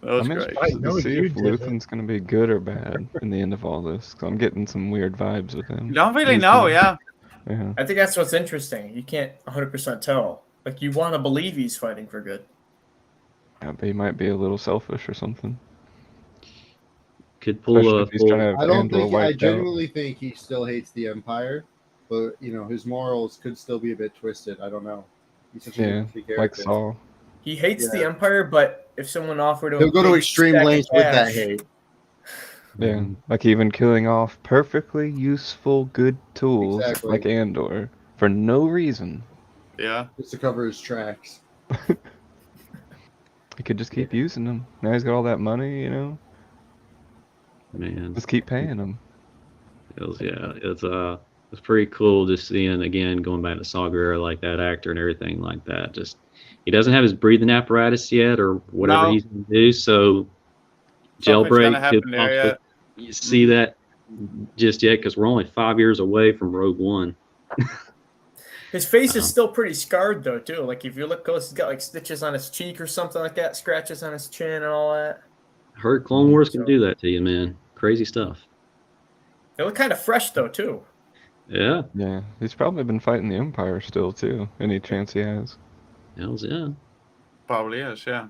was I'm great. interested know to see you if did it. Luthen's going to be good or bad in the end of all this. Cause I'm getting some weird vibes with him. You don't really Luthen. know, yeah. Yeah. I think that's what's interesting. You can't 100% tell. Like you want to believe he's fighting for good. Yeah, but he might be a little selfish or something. Could pull Especially a if he's trying to have I don't Andor think. I wiped out. genuinely think he still hates the Empire, but his morals could still be a bit twisted. I don't know. He's such a Yeah, goofy character. like Saul. He hates the Yeah. Empire, but if someone offered him, He'll go a to big extreme stack of lengths with that cash- hate. Yeah, like even killing off perfectly useful, good tools Exactly. like Andor for no reason. Yeah. Just to cover his tracks. He could just keep using them. Now he's got all that money, Man, Just keep paying them. it's pretty cool just seeing again going back to Saw Gerrera, like that actor and everything like that. Just he doesn't have his breathing apparatus yet or whatever No. he's gonna do, so Something's gonna jailbreak happen could there, possibly you see that just yet because we're only 5 years away from Rogue One. His face is still pretty scarred though, too. Like if you look close, he's got like stitches on his cheek or something like that, scratches on his chin and all that. Heard Clone Wars can So- do that to you, man. Crazy stuff. They look kind of fresh though, too. Yeah, Yeah, he's probably been fighting the Empire still too. Any chance he has. hells yeah. Probably is, yeah.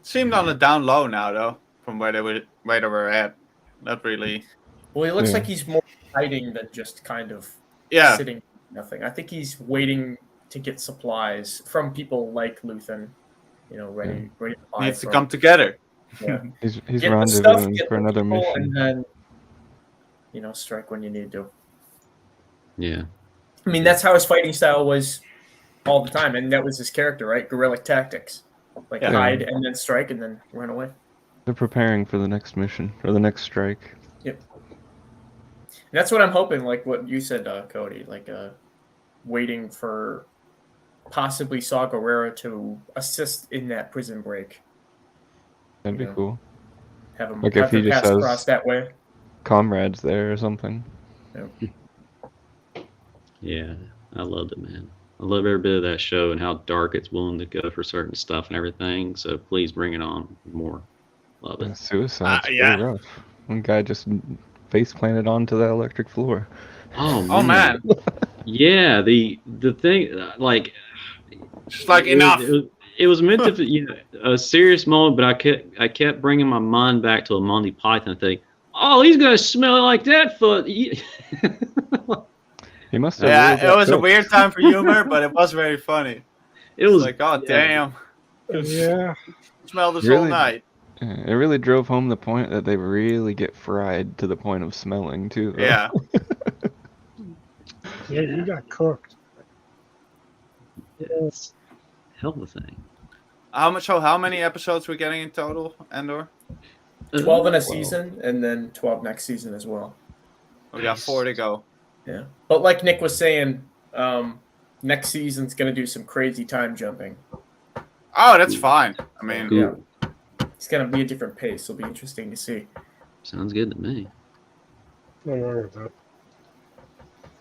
Seemed on the down low now, though, from where they were at. Not really. Well, he looks Yeah. like he's more hiding than just kind of Yeah. sitting nothing. I think he's waiting to get supplies from people like Luthen, ready to buy Needs to from. come together. Yeah. He's Get the stuff, rendezvousing get for the another people, mission. and then strike when you need to. Yeah. I mean, that's how his fighting style was all the time, and that was his character, right? Guerrilla tactics, like Yeah. hide and then strike and then run away. They're preparing for the next mission or the next strike. And that's what I'm hoping, like what you said, Cody, like waiting for possibly Saw Gerrera to assist in that prison break. That'd be Yeah. cool. Have him Like have if he their just paths has- cross that way. Comrades there or something. Yeah, I loved it, man. I love every bit of that show and how dark it's willing to go for certain stuff and everything. So please bring it on more. Love it. Suicide's yeah. pretty rough. One guy just face planted onto that electric floor. Oh, man. Yeah, the thing, like, Just like, it enough. it was meant to be a serious moment, but I kept bringing my mind back to a Monty Python thing. Oh, he's gonna smell like that for. He must have. Yeah, really got it was a cooked. weird time for humor, but it was very funny. It It was was like, oh, yeah. damn. Yeah. Smelled this Really? whole night. Yeah, it really drove home the point that they really get fried to the point of smelling too. though. Yeah. Yeah, you got cooked. Yes. hell of a thing. How many episodes we're getting in total, Andor? 12 in a Oh, season, and then 12 next season as well. We got 4 to go. Yeah, but like Nick was saying, next season's gonna do some crazy time jumping. Oh, that's fine. I mean, Cool. Yeah, it's gonna be a different pace. It'll be interesting to see. Sounds good to me. No wrong with that.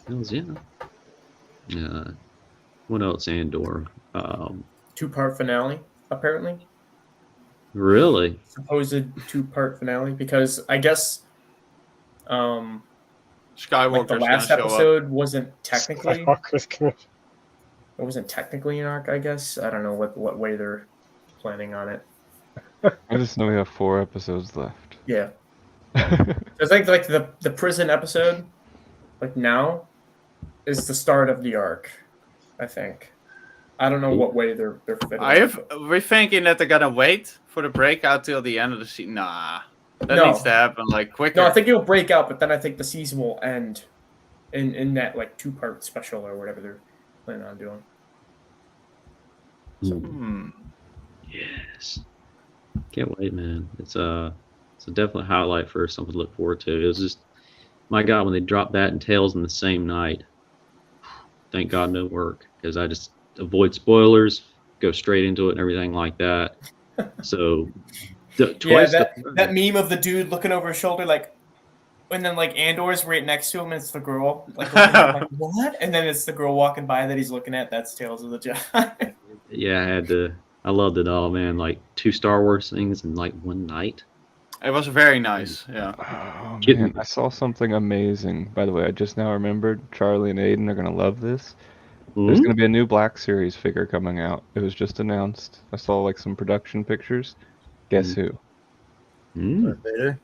Hells yeah. What else, Andor? 2-part finale, apparently. Really? Supposed 2-part finale, because I guess like Skywalker's the last gonna show up. episode wasn't technically Skywalker's gonna- it wasn't technically an arc. I guess I don't know what way they're planning on it. I just know we have 4 episodes left. Yeah, I think like the prison episode, like now, is the start of the arc. I think. I don't know what way they're fitting. We're thinking that they're gonna wait for the breakout till the end of the season. Nah, that No. needs to happen like quicker. No, I think it'll break out, but then I think the season will end in that like 2-part special or whatever they're planning on doing. Hmm. Yes. Can't wait, man. It's a definite highlight for something to look forward to. It was just, my God, when they dropped that and Tails in the same night. Thank God no work, because I just avoid spoilers, go straight into it and everything like that. So twice that meme of the dude looking over his shoulder, like, and then like Andor's right next to him, and it's the girl, like, like what? And then it's the girl walking by that he's looking at. That's Tales of the Jedi. Yeah, I loved it all, man. Like 2 Star Wars things in like one night. It was very nice. Yeah. Oh Kidding man, me. I saw something amazing. By the way, I just now remembered Charlie and Aiden are gonna love this. There's gonna be a new Black Series figure coming out. It was just announced. I saw like some production pictures. Guess who? Mm. Vader.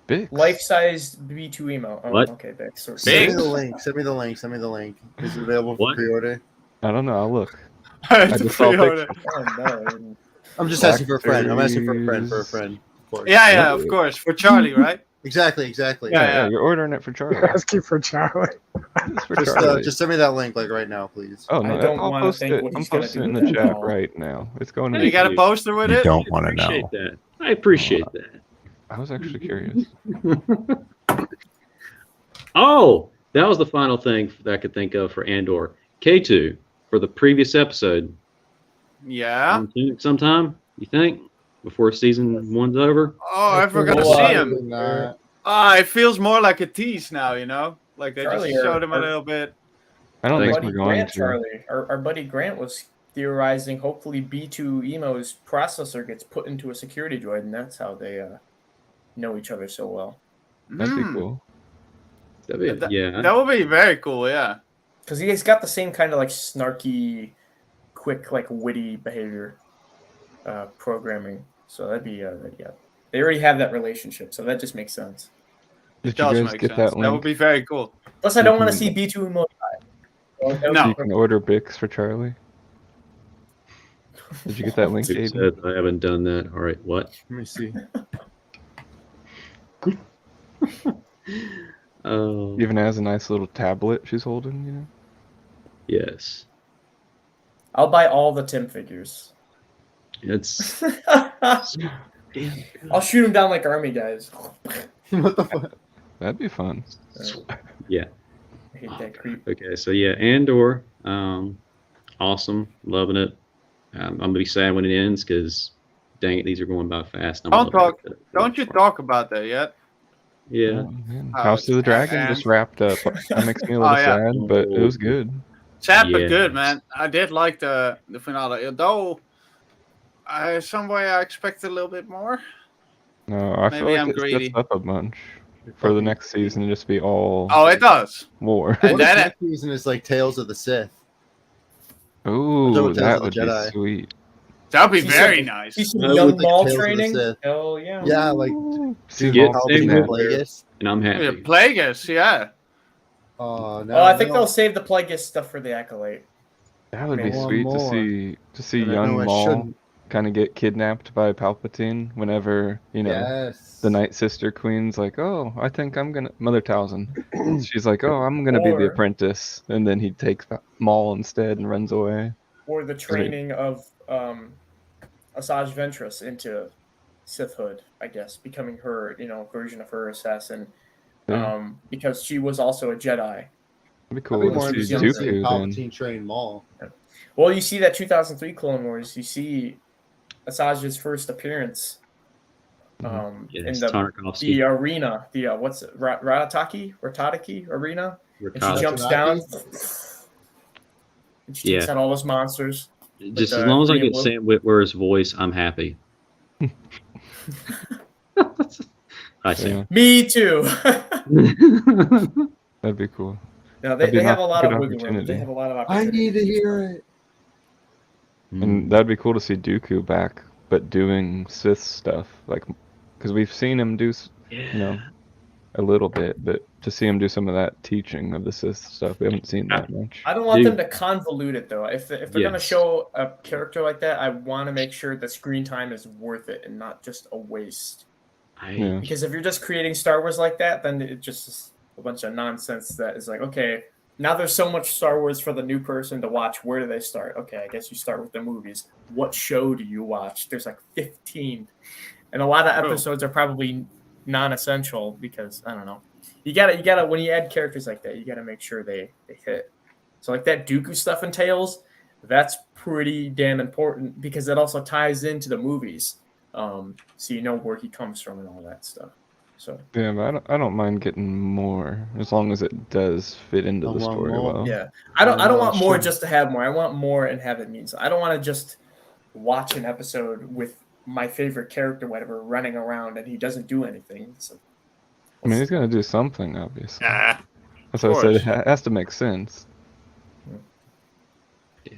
Bix. Life-sized B2 emo. Oh, What? okay, Bix. Sorry. Send me Big? the link. Send me the link. Send me the link. Is it available for What? pre-order? I don't know. I'll look. I just saw a pre-order. Oh, no, I didn't. I'm just Black asking for a friend. I'm asking for a friend. For a Series. friend. Of course. Yeah, of course. For Charlie, right? Exactly. Yeah. You're ordering it for Charlie. You're asking for Charlie. It's for Just, Charlie. just send me that link like right now, please. Oh no, I don't I'll wanna post think it. what I'm he's gonna posting it do in with the that chat ball. right now. It's going to You got a poster with it? Don't want to Appreciate know. that. I appreciate that. I was actually curious. Oh, that was the final thing that I could think of for Andor. K2 for the previous episode. Yeah. Sometime, you think? Before season 1's over? Oh, I forgot to Well, see Probably him. not. It feels more like a tease now, you know? Like they Charlie, just or- showed him a or- little bit. I don't Thanks. think Buddy we're going Grant, to. Charlie. Our buddy Grant was theorizing hopefully B2 Emo's processor gets put into a security droid, and that's how they know each other so well. That'd be Hmm. cool. Yeah. That would be very cool, yeah. Because he's got the same kind of like snarky, quick, like witty behavior programming. So that'd be, yeah. They already have that relationship, so that just makes sense. Did you Does guys make get sense. that That would link? be very cool. Plus, I don't want to Mhm. see B2 Emo die. So No. You can order Bix for Charlie. Did you get that link, Who Aiden? said I haven't done that? All right, what? Let me see. Oh, Even has a nice little tablet she's holding, you know? yes. I'll buy all the Tim figures. It's I'll shoot them down like army guys. What the fuck? That'd be fun. yeah. I hate that creep. Okay, so yeah, Andor, awesome, loving it. I'm gonna be sad when it ends because, dang it, these are going by fast. Don't you talk about that yet? Yeah. Oh, man. Oh, House of the Dragon and- just wrapped up. That makes me a little Oh, yeah. sad, but it was good. Sad but Yes. good, man. I did like the finale, although some way I expected a little bit more. No, I feel Maybe like I'm it greedy. sets up a bunch for the next season to just be all Oh, it does. war. And What if then next season is like Tales of the Sith? Ooh, Tales of the that would Jedi. be sweet. that'd be See very some- nice. See some I would young like Maul Tales of the training? Sith. Hell yeah. Yeah, like See Get Maul same being with that- Plagueis. And I'm happy. Yeah, Plagueis, yeah. Oh no! Oh, I think no. they'll save the Plagueis stuff for the Acolyte. That would be More and sweet more. to see And I young know I Maul shouldn't. kind of get kidnapped by Palpatine whenever, you know, Yes. the Night Sister Queen's like, oh, I think I'm gonna Mother Talzin. She's like, oh, I'm gonna be the Or- apprentice, and then he takes Maul instead and runs away. Or the training of Asajj Ventress into Sithhood, I guess, becoming her, version of her assassin. Yeah. Because she was also a Jedi. It'd be I'd cool be to more see interested in seeing Dooku then. Palpatine train Maul. Well, you see that 2003 Clone Wars, you see Asajj's first appearance Yes, in Tarkovsky. the arena, what's it, Ratataki arena, and she Rakata. jumps down, Ratataki? and she takes Yeah. out all those monsters. Just with, as long as I green and get blue. Sam Witwer's voice, I'm happy. Hi, Sam. Me too. That'd be cool. No, That'd be they have a a lot good of wiggle room. They opportunity. have a lot of I opportunity. need to hear it. And that'd be cool to see Dooku back, but doing Sith stuff, like, because we've seen him do, a little bit, but to see him do some of that teaching of the Sith stuff, we haven't seen that much. I don't want Dude. them to convolute it though. If they're gonna Yes. show a character like that, I want to make sure the screen time is worth it and not just a waste. Yeah. Because if you're just creating Star Wars like that, then it just is a bunch of nonsense that is like, okay, now there's so much Star Wars for the new person to watch. Where do they start? Okay, I guess you start with the movies. What show do you watch? There's like 15. And a lot of episodes are probably non-essential because, I don't know. You gotta when you add characters like that, you gotta make sure they hit. So like that Dooku stuff in Tales, that's pretty damn important because it also ties into the movies. So you know where he comes from and all that stuff. So Yeah, but I don't mind getting more as long as it does fit into I the want story more. well. yeah, I don't want more should- just to have more. I want more and have it mean so. I don't want to just watch an episode with my favorite character, whatever, running around and he doesn't do anything. So I mean, he's gonna do something, obviously. Ah, That's why I said course. it has to make sense. Yeah,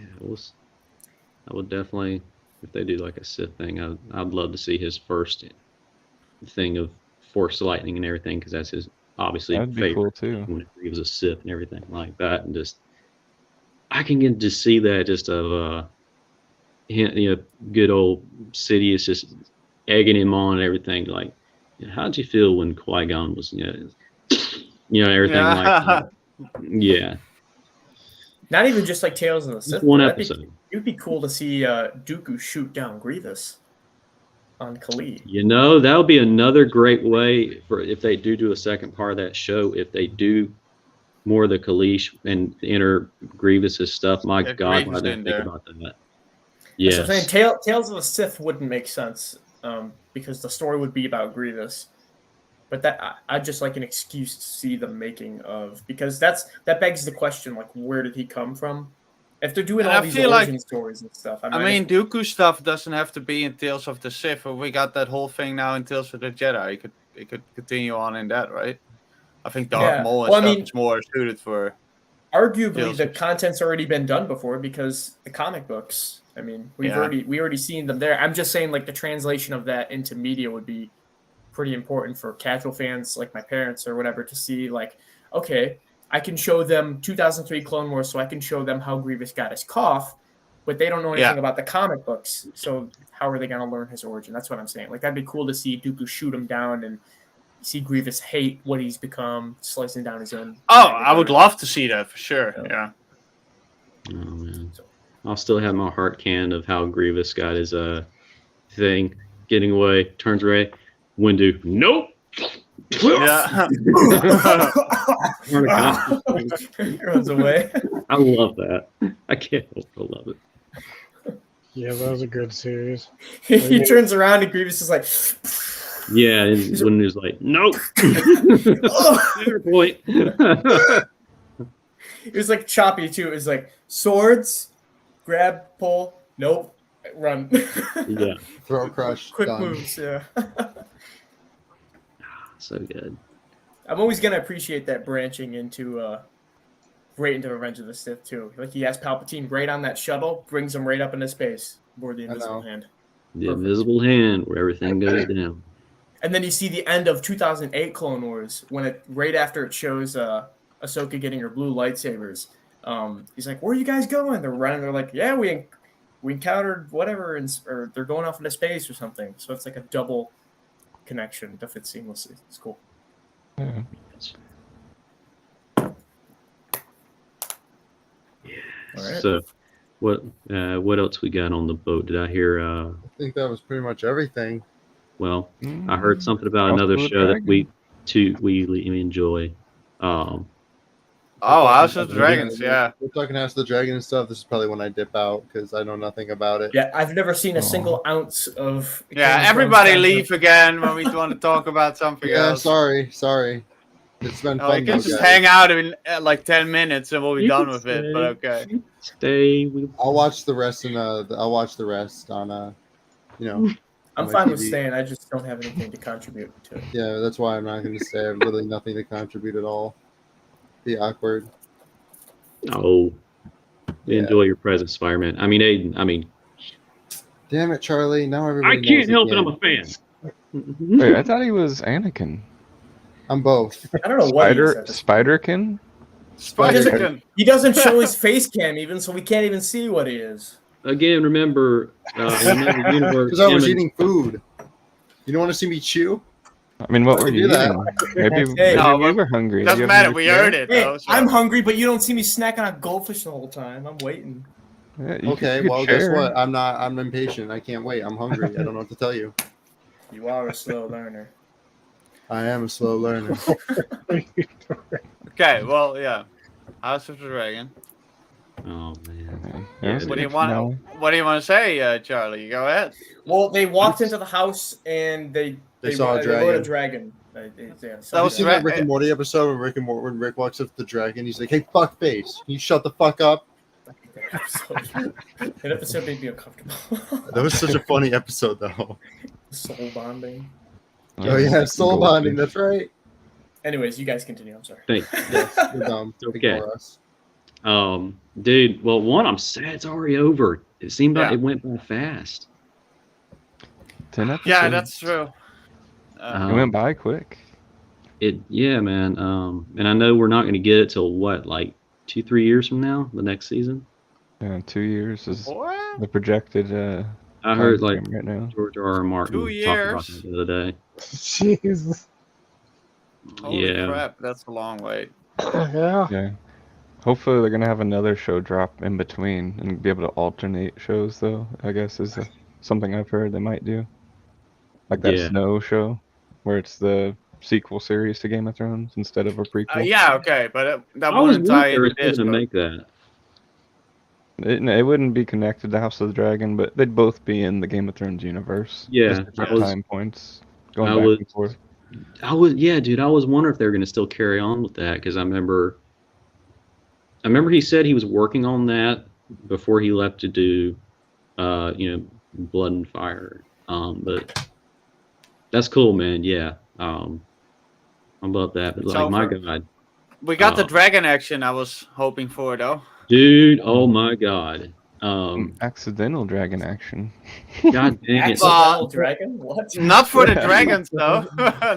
I would definitely, if they do like a Sith thing, I'd love to see his first thing of Force lightning and everything, because that's his obviously That'd be favorite cool too. when he was a Sith and everything like that, and just I can get to see that just of good old Sidious just egging him on and everything. Like, how'd you feel when Qui-Gon was everything like that? Yeah. not even just like Tales of the Sith. Just one That'd be- episode. It'd be cool to see Dooku shoot down Grievous on Kali. That would be another great way for if they do a second part of that show. If they do more of the Kalish and enter Grievous's stuff, my Get God, Grievous why didn't in think there. about that? So Yes. I'm saying Tales of the Sith wouldn't make sense because the story would be about Grievous. But I'd just like an excuse to see the making of, because that begs the question, like, where did he come from? If they're doing And all I these feel like- origin stories and stuff, I mean, Dooku stuff doesn't have to be in Tales of the Sith. We got that whole thing now in Tales of the Jedi. It could continue on in that, right? I think Darth Yeah. Maul and Well, I stuff mean- is more suited for. arguably Tales the of- content's already been done before because the comic books. I mean, we Yeah. already seen them there. I'm just saying, like, the translation of that into media would be pretty important for casual fans like my parents or whatever to see, like, okay, I can show them 2003 Clone Wars, so I can show them how Grievous got his cough, but they don't know anything about the comic books, so how are they going to learn his origin? That's what I'm saying. Like, that'd be cool to see Dooku shoot him down and see Grievous hate what he's become, slicing down his own. Oh, I would love to see that for sure. Yeah. Oh man, I'll still have my heart can of how Grievous got his thing, getting away, turns away, Windu, nope. Yeah. Runs away. I love that. I can't help but love it. Yeah, that was a good series. He turns around and Grievous is like, Yeah, and Windu's like, nope. Fair point. it was like choppy too. It was like swords, grab, pull, nope, run. Yeah, Throw crush. Quick done. moves, yeah. so good. I'm always gonna appreciate that branching into right into Revenge of the Sith too. Like he has Palpatine right on that shuttle, brings him right up into space aboard the Invisible know. Hand. The Perfect. invisible hand where everything goes down. And then you see the end of 2008 Clone Wars when it right after it shows Ahsoka getting her blue lightsabers. He's like, "Where are you guys going?" They're running. They're like, "Yeah, we encountered whatever, or they're going off into space or something." So it's like a double connection that fits seamlessly. It's cool. Yeah. All right. So, what else we got on the boat? Did I hear? I think that was pretty much everything. Well, I heard something about House another of the show that Dragon. we enjoy. Um, Oh, House We're of the talking- Dragons, yeah. We're talking House of the Dragon and stuff. This is probably when I dip out because I know nothing about it. Yeah, I've never seen a Aw. single ounce of. Game Yeah, of Thrones everybody content. leave again when we want to talk about something Yeah, else. sorry. It's been Oh, fun. you can though, just guys. hang out in like 10 minutes and we'll be you done can with it, stay. but okay. You can stay. I'll watch the rest I'll watch the rest on I'm on my fine with TV. staying. I just don't have anything to contribute to it. Yeah, that's why I'm not going to say I have literally nothing to contribute at all. Be awkward. Oh, we Yeah. enjoy your presence, Spider-Man. I mean, Aiden. I mean, Damn it, Charlie! Now everybody. I can't knows help it. again. I'm a fan. Wait, I thought he was Anakin. I'm both. I don't know what he is at this point. Spiderkin? Spider-Man. He doesn't show his face cam even, so we can't even see what he is. Again, remember, in another universe, Because I was him and- eating food. You don't want to see me chew? I mean, what I were can you do that. eating? Maybe, Hey, maybe no, we but were hungry. Doesn't You matter, haven't we yet? heard it Hey, though. So. I'm hungry, but you don't see me snacking on goldfish the whole time. I'm waiting. Yeah, you Okay, could well, guess share. what? I'm impatient. I can't wait. I'm hungry. I don't know what to tell you. You are a slow learner. I am a slow learner. Okay, well, yeah. House of the Dragon. Oh man. Yeah, Yeah, What do you no. want? What do you want to say, Charlie? Go ahead. Well, they walked into the house and they saw a They rode a dragon. dragon. That Have you was seen that Rick and Morty episode when Rick walks up to the dragon? He's like, "Hey, fuck face, can you shut the fuck up?" That episode made me uncomfortable. That was such a funny episode, though. Soul bonding. Oh yeah, soul bonding. That's right. Anyways, you guys continue. I'm sorry. Thanks. Yes, you're dumb. Okay. Ignore us. Dude. Well, one, I'm sad it's already over. It seemed like Yeah. it went by fast. 10 episodes. Yeah, that's true. It went by quick. Yeah, man. And I know we're not going to get it till what, like 2-3 years from now, the next season. Yeah, 2 years is What? the projected. I heard like timeframe right now. George R. R. Martin 2 talking about years? that the other day. Jeez. Holy Yeah. crap, that's a long wait. Yeah. Yeah. Hopefully they're gonna have another show drop in between and be able to alternate shows though. I guess is something I've heard they might do. Like that Yeah. Snow show, where it's the sequel series to Game of Thrones instead of a prequel. Yeah, okay, but that I was wouldn't tie wondering into if they were this. going to but- make that. It wouldn't be connected to House of the Dragon, but they'd both be in the Game of Thrones universe. Yeah, Just different I was- time points going I back was- and forth. Dude, I was wondering if they were going to still carry on with that because I remember he said he was working on that before he left to do, Blood and Fire. But that's cool, man. Yeah. I'm about that. But It's like, my over. God, We got the Oh. dragon action I was hoping for, though. dude. Oh my God. Accidental dragon action. God dang it. Accidental dragon? What? Not for the Yeah. dragons, though.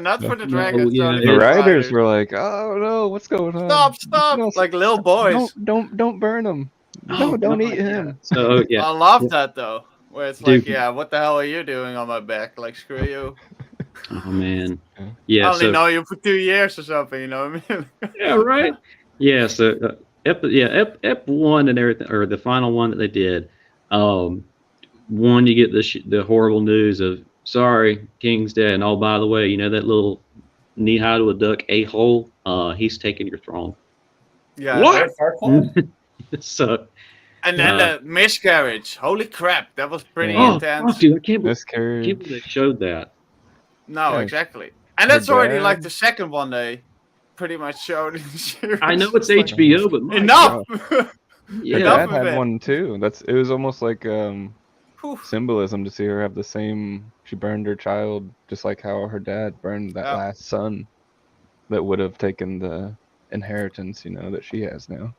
Not for the No, dragons. yeah, only it The for is. riders fighters. were like, "Oh no, what's going on? Stop! No, Like little boys. Don't burn him. Oh, No, don't God, eat yeah. him." So yeah. I love that though. Where it's Dude. like, yeah, what the hell are you doing on my back? Like, screw you. Oh man. Yeah. Yeah. I only So know you for 2 years or something. You know what I mean? yeah, right. Yeah. So Ep 1 and everything, or the final one that they did. One, you get the horrible news of sorry, King's dead, and oh, by the way, you know that little knee-high to a duck a-hole, he's taking your throne. Yeah. What? Farquaad? So And then the miscarriage. Holy crap, that was pretty oh, intense. fuck, dude, I can't believe Miscarriage. they showed that. No, Yeah. exactly. And that's Her already dad- like the second one they pretty much showed in the series. I know it's like, HBO, but my enough. Her Yeah. Enough dad of had it. one too. It was almost like Whew. symbolism to see her have the same. She burned her child just like how her dad burned that Yeah. last son, that would have taken the inheritance, that she has now.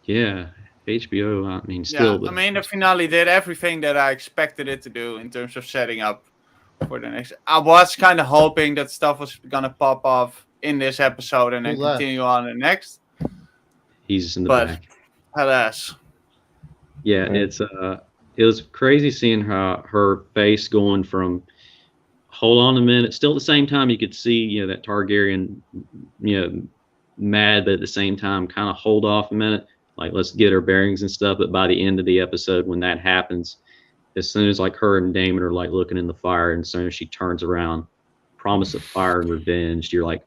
Yeah, HBO. I mean, Yeah, still. I mean the finale did everything that I expected it to do in terms of setting up for the next. I was kind of hoping that stuff was gonna pop off in this episode and then Who left? continue on the next. he's in the But back. alas, Yeah, Right. it was crazy seeing her face going from hold on a minute. Still at the same time you could see, that Targaryen, mad, but at the same time kind of hold off a minute, like let's get our bearings and stuff. But by the end of the episode, when that happens, as soon as like her and Damon are like looking in the fire, and as soon as she turns around, promise of fire and revenge, you're like,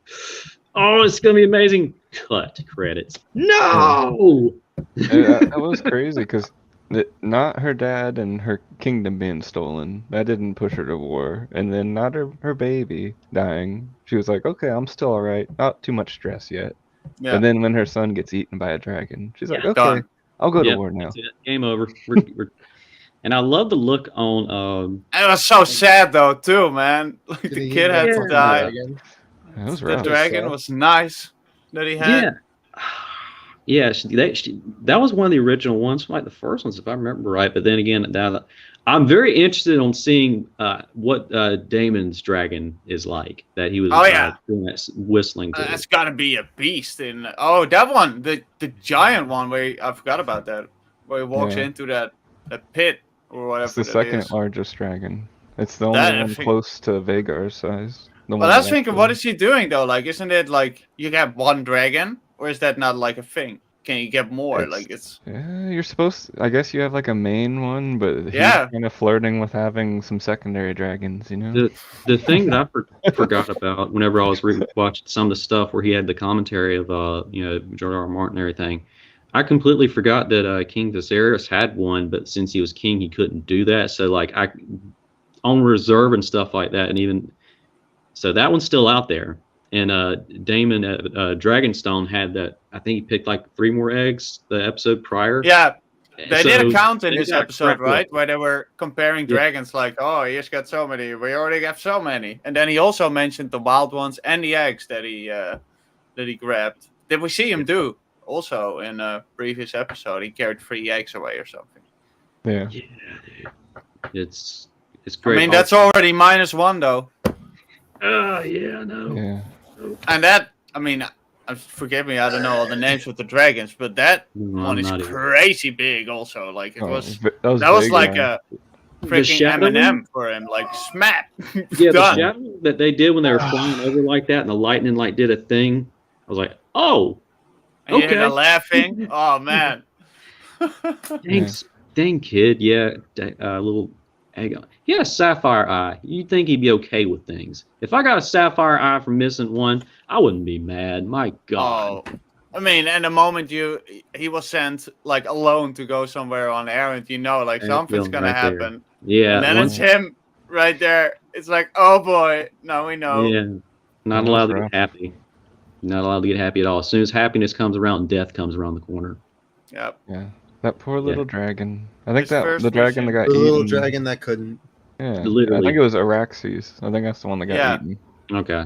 oh, it's gonna be amazing. Cut credits. No. That was crazy because not her dad and her kingdom being stolen, that didn't push her to war. And then not her baby dying. She was like, okay, I'm still all right. Not too much stress yet. Yeah. But then when her son gets eaten by a dragon, she's like, Yeah, okay, done. I'll go to Yep, war now. that's it. Game over. And I love the look on. It was so sad though too, man. Like Did the he kid eat had that to fucking die. dragon? That was The rough. dragon was nice that he had. Yeah. Yeah, that was one of the original ones, like the first ones, if I remember right. But then again, I'm very interested on seeing what Damon's dragon is like. That he was doing that whistling to. That's got to be a beast. That one, the giant one. I forgot about that. Where he walks into that pit or whatever. It's the that second is. largest dragon. It's the only one close to Vagar's size. Well, I was thinking, what is he doing though? Like, isn't it like you have one dragon, or is that not like a thing? Can you get more? Yeah, you're supposed to, I guess you have like a main one, but he's kind of flirting with having some secondary dragons, you know? The thing that I forgot about whenever I was watching some of the stuff where he had the commentary of George R. R. Martin and everything, I completely forgot that King Viserys had one, but since he was king, he couldn't do that. So like on reserve and stuff like that, and even so that one's still out there. And Damon at Dragonstone had that. I think he picked like 3 more eggs the episode prior. Yeah, they did a count in this episode, right? Right. Where they were comparing dragons, like, oh, he's got so many. We already have so many. And then he also mentioned the wild ones and the eggs that he grabbed. Did we see him do also in a previous episode? He carried 3 eggs away or something. Yeah. Yeah, dude. It's great. I mean, that's already -1 though. Yeah, no. Yeah. And that, I mean, forgive me, I don't know all the names of the dragons, but that one is crazy big also. Like, it was, that was big, like a freaking M&M for him, like, smack. Yeah, the shadow that they did when they were flying over like that and the lightning like did a thing. I was like, oh, and okay. And laughing. Oh, man. Thanks, dang kid. Yeah, little egg. He had a sapphire eye. You'd think he'd be okay with things. If I got a sapphire eye for missing one, I wouldn't be mad. My God. Oh, I mean, and the moment he was sent like alone to go somewhere on errand, like something's gonna happen. Yeah. And then it's him right there. It's like, oh boy, now we know. Yeah. Not allowed to get happy. Not allowed to get happy at all. As soon as happiness comes around, death comes around the corner. Yep. Yeah. That poor little dragon. I think the dragon that got the eaten. little dragon that couldn't. Yeah. Literally. I think it was Araxes. I think that's the one that got eaten. Okay.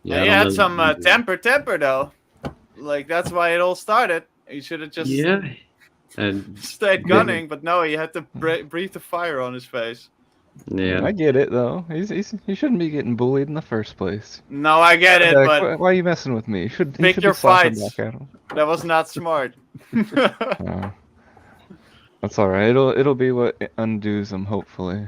Yeah, he had some temper though. Like, that's why it all started. He should have just and stayed gunning, but no, he had to breathe the fire on his face. Yeah, I get it though. He shouldn't be getting bullied in the first place. No, I get it, but why are you messing with me? He should pick your fights. Back at him. That was not smart. That's all right. It'll be what undoes them. Hopefully,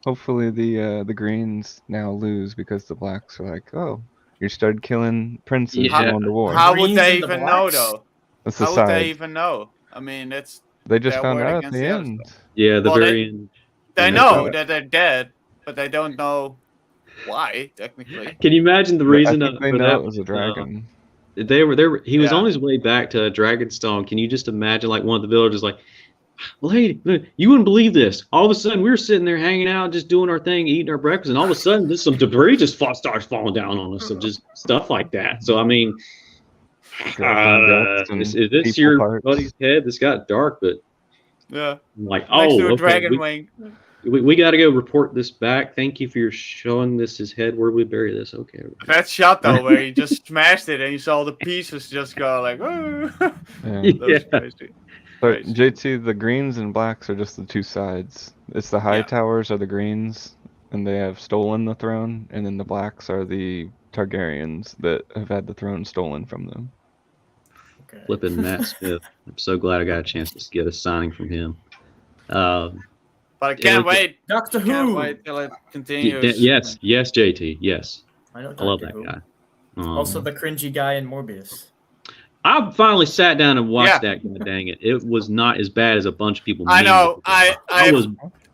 Hopefully the Greens now lose because the Blacks are like, oh, you started killing princes going to war. How would they even know though? That's How would they even know? I mean, they just found out at the end. Yeah, the very end. They know that they're dead, but they don't know why. Technically, can you imagine the reason they know it was a dragon? They were. He was on his way back to Dragonstone. Can you just imagine, like, one of the villagers, like, lady, you wouldn't believe this. All of a sudden, we were sitting there hanging out, just doing our thing, eating our breakfast, and all of a sudden, some debris just starts falling down on us, so just stuff like that. So, I mean, is this your buddy's head? This got dark, but I'm like, next to a dragon wing. We got to go report this back. Thank you for your showing this his head. Where do we bury this? Okay. That shot though, where he just smashed it and you saw the pieces just go like, that was crazy. But JT, the Greens and Blacks are just the two sides. It's the High Towers are the Greens, and they have stolen the throne, and then the Blacks are the Targaryens that have had the throne stolen from them. Okay. Flipping Matt Smith. I'm so glad I got a chance to get a signing from him. But I can't wait. Doctor Who. Can't wait till it continues. Yes, JT. Yes. I know. I love that guy. Also, the cringy guy in Morbius. I finally sat down and watched that guy. Dang it! It was not as bad as a bunch of people. I know.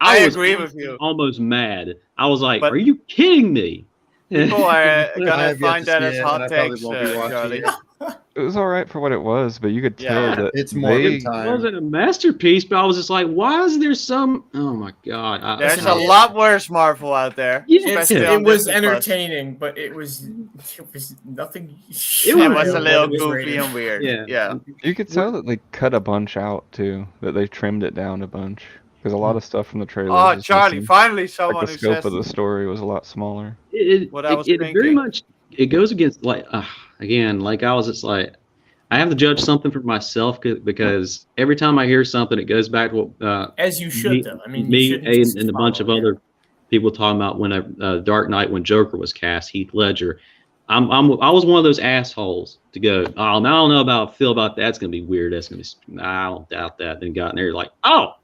I was agree with you. almost mad. I was like, But- "Are you kidding me?" People are I gonna have yet find to that see as it, hot and I probably takes, won't be watching Charlie. it. It was all right for what it was, but you could tell Yeah. that It's morbid they, time. It wasn't a masterpiece, but I was just like, "Why is there some?" Oh my god! There's Listen, a lot worse Marvel out there. Yeah. especially It on was Disney Plus. entertaining, but it was nothing. It was a shy of little what it was goofy rated. and weird. Yeah. Yeah. you could tell that they cut a bunch out too, that they trimmed it down a bunch because a lot of stuff from the trailers. Oh, was Charlie! missing. Finally, Like someone the who scope says of the story was a lot smaller. what I was It very thinking. much it goes against like again, like I was just like I have to judge something for myself because every time I hear something, it goes back to what As you should, me, though. I mean, you me shouldn't just and a bunch of follow, other people talking about when Dark Knight when Joker was cast, Heath Ledger. I was one of those assholes to go. Oh, I don't know about feel about that. It's gonna be weird. That's gonna be. I don't doubt that. Then got in there like, oh,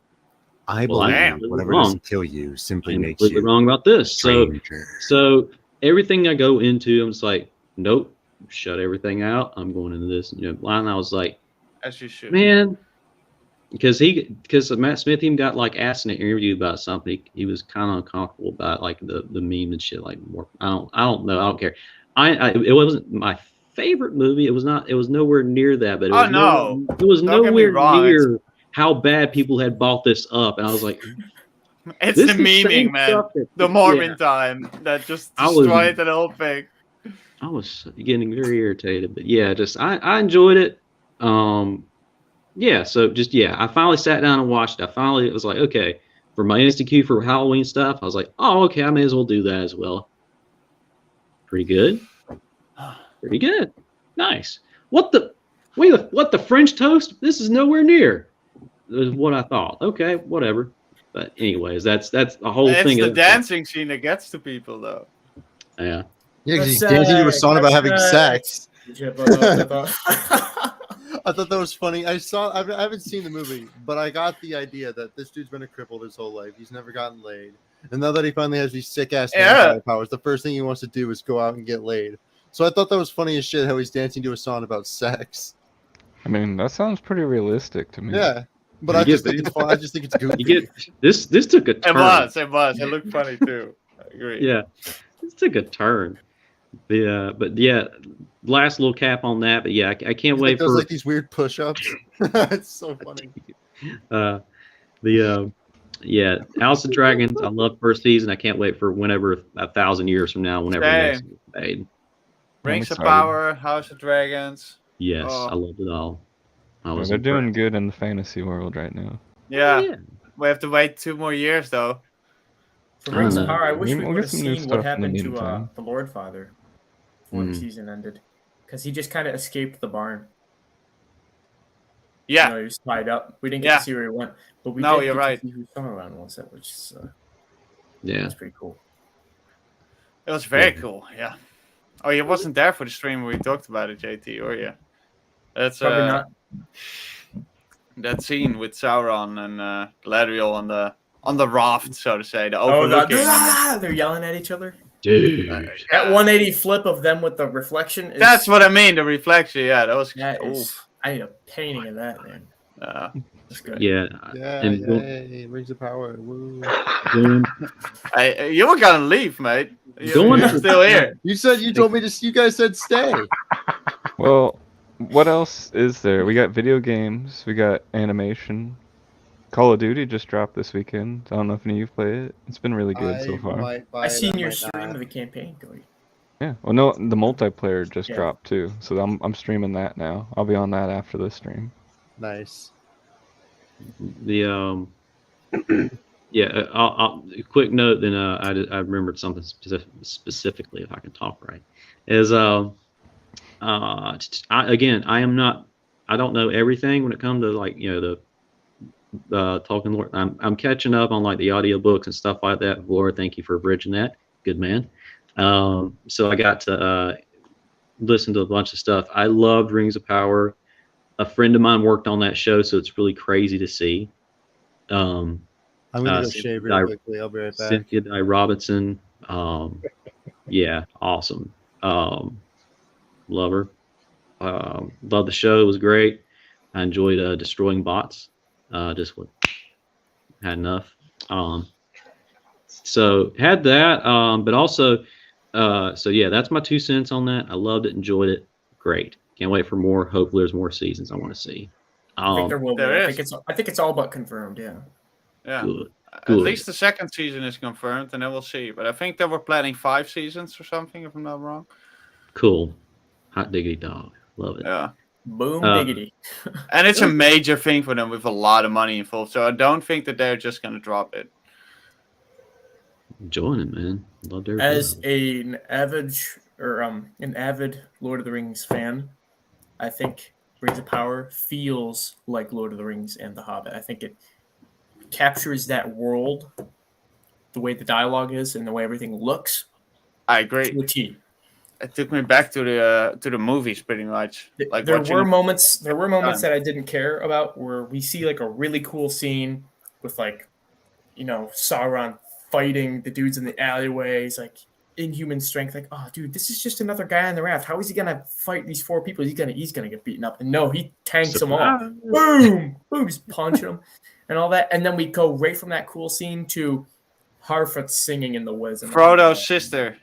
I well, I believe am whatever wrong. doesn't kill you simply I'm makes completely you wrong about this. stranger. So everything I go into, I'm just like, nope, shut everything out. I'm going into this line. I was like, As you should. man, because Matt Smith even got like asked in an interview about something. He was kind of uncomfortable about like the meme and shit. Like more, I don't know. I don't care. It wasn't my favorite movie. It was not. It was nowhere near that. But it Oh, was no. it was Don't get me nowhere wrong, near how bad people had bought this up. And I was like, It's this the is same memeing, man. stuff that- The Mormon time that just I was- destroyed the whole thing. I was getting very irritated, but yeah, just I enjoyed it. Yeah, so just I finally sat down and watched it. It was like, okay, for my InstaQ for Halloween stuff, I was like, oh, okay, I may as well do that as well. Pretty good. Pretty good. Nice. What the French toast? This is nowhere near is what I thought. Okay, whatever. But anyways, that's the whole It's thing. the dancing scene that gets to people, though. Yeah. Yeah, because he's That's dancing to a song about having sex. sex. I thought that was funny. I haven't seen the movie, but I got the idea that this dude's been a cripple his whole life. He's never gotten laid. And now that he finally has these sick ass vampire powers, the first thing he wants to do is go out and get laid. So I thought that was funny as shit how he's dancing to a song about sex. I mean, that sounds pretty realistic to me. Yeah. But I just think it's fun. I just think it's goofy. You get this took a turn. It was. It looked funny too. I agree. Yeah. This took a turn. But yeah, last little cap on that. But yeah, I can't wait does for like these weird push-ups. It's so funny. House of Dragons. I love first season. I can't wait for whenever 1,000 years from now, whenever the next is made. Rings of excited. Power, House of Dragons. Yes, Oh. I loved it all. Yeah, they're doing good in the fantasy world right now. Yeah. We have to wait 2 more years though. For Rings of know. Power, I wish we We'll would get have some new seen stuff what in the happened to meantime. the Lord Father before the Mm. season ended, because he just kind of escaped the barn. Yeah. You know, he was tied up. We didn't get Yeah. to see where he went, but we No, did you're get right. to see who Summerland was at, which is Yeah. that's pretty cool. It was very cool. Yeah. Oh, you wasn't there for the stream where we talked about it, JT, or yeah? That's Probably not. that scene with Sauron and Galadriel on the raft, so to say, the Oh, overlooking. and they're yelling at each other. Dude. That 180 flip of them with the reflection. that's what I mean. The reflection. Yeah, that was. That Oof. is. I need a painting of that, man. That's good. Yeah. Yeah, And yay. Rings of Power. Woo. Going, You were gonna leave, mate. Going You're to- still here. You told me to. You guys said stay. Well, what else is there? We got video games. We got animation. Call of Duty just dropped this weekend. I don't know if any of you play it. It's been really good so far. Might buy I it, seen your might stream not. of the campaign, Cody. Yeah. Well, no, the multiplayer just Yeah. dropped too, so I'm streaming that now. I'll be on that after this stream. Nice. the I'll quick note. Then I remembered something specifically, if I can talk right. Is I am not. I don't know everything when it comes to like the Tolkien lore. I'm catching up on like the audiobooks and stuff like that. Laura, thank you for bridging that. Good man. So I got to listen to a bunch of stuff. I loved Rings of Power. A friend of mine worked on that show, so it's really crazy to see. I'm gonna go Cynthia shave Di- real quickly. I'll be right back. Cynthia Di Robinson. Yeah, awesome. Love her. Love the show. It was great. I enjoyed destroying bots. Had enough. So had that, but also, so yeah, that's my 2 cents on that. I loved it, enjoyed it, great. Can't wait for more. Hopefully, there's more seasons I want to see. I think there will be. There I is. think it's all but confirmed. Yeah. Yeah. Good. At Good. least the second season is confirmed, and then we'll see. But I think they were planning 5 seasons or something, if I'm not wrong. Cool. Hot diggity dog. Love it. Yeah. Boom Uh, diggity. And it's a major thing for them with a lot of money involved. So I don't think that they're just going to drop it. Enjoying it, man. Loved every As bit of it. an avid Lord of the Rings fan, I think Rings of Power feels like Lord of the Rings and The Hobbit. I think it captures that world, the way the dialogue is and the way everything looks, I agree. to a T. It took me back to the movies pretty much. Like There watching were moments time. that I didn't care about where we see like a really cool scene with like, Sauron fighting the dudes in the alleyways, like inhuman strength. Like, oh, dude, this is just another guy on the raft. How is he gonna fight these 4 people? He's gonna get beaten up. And no, he tanks them all. Surprise. Boom, boom, he's punching them, and all that. And then we go right from that cool scene to Harfoot singing in the woods. And Frodo's sister.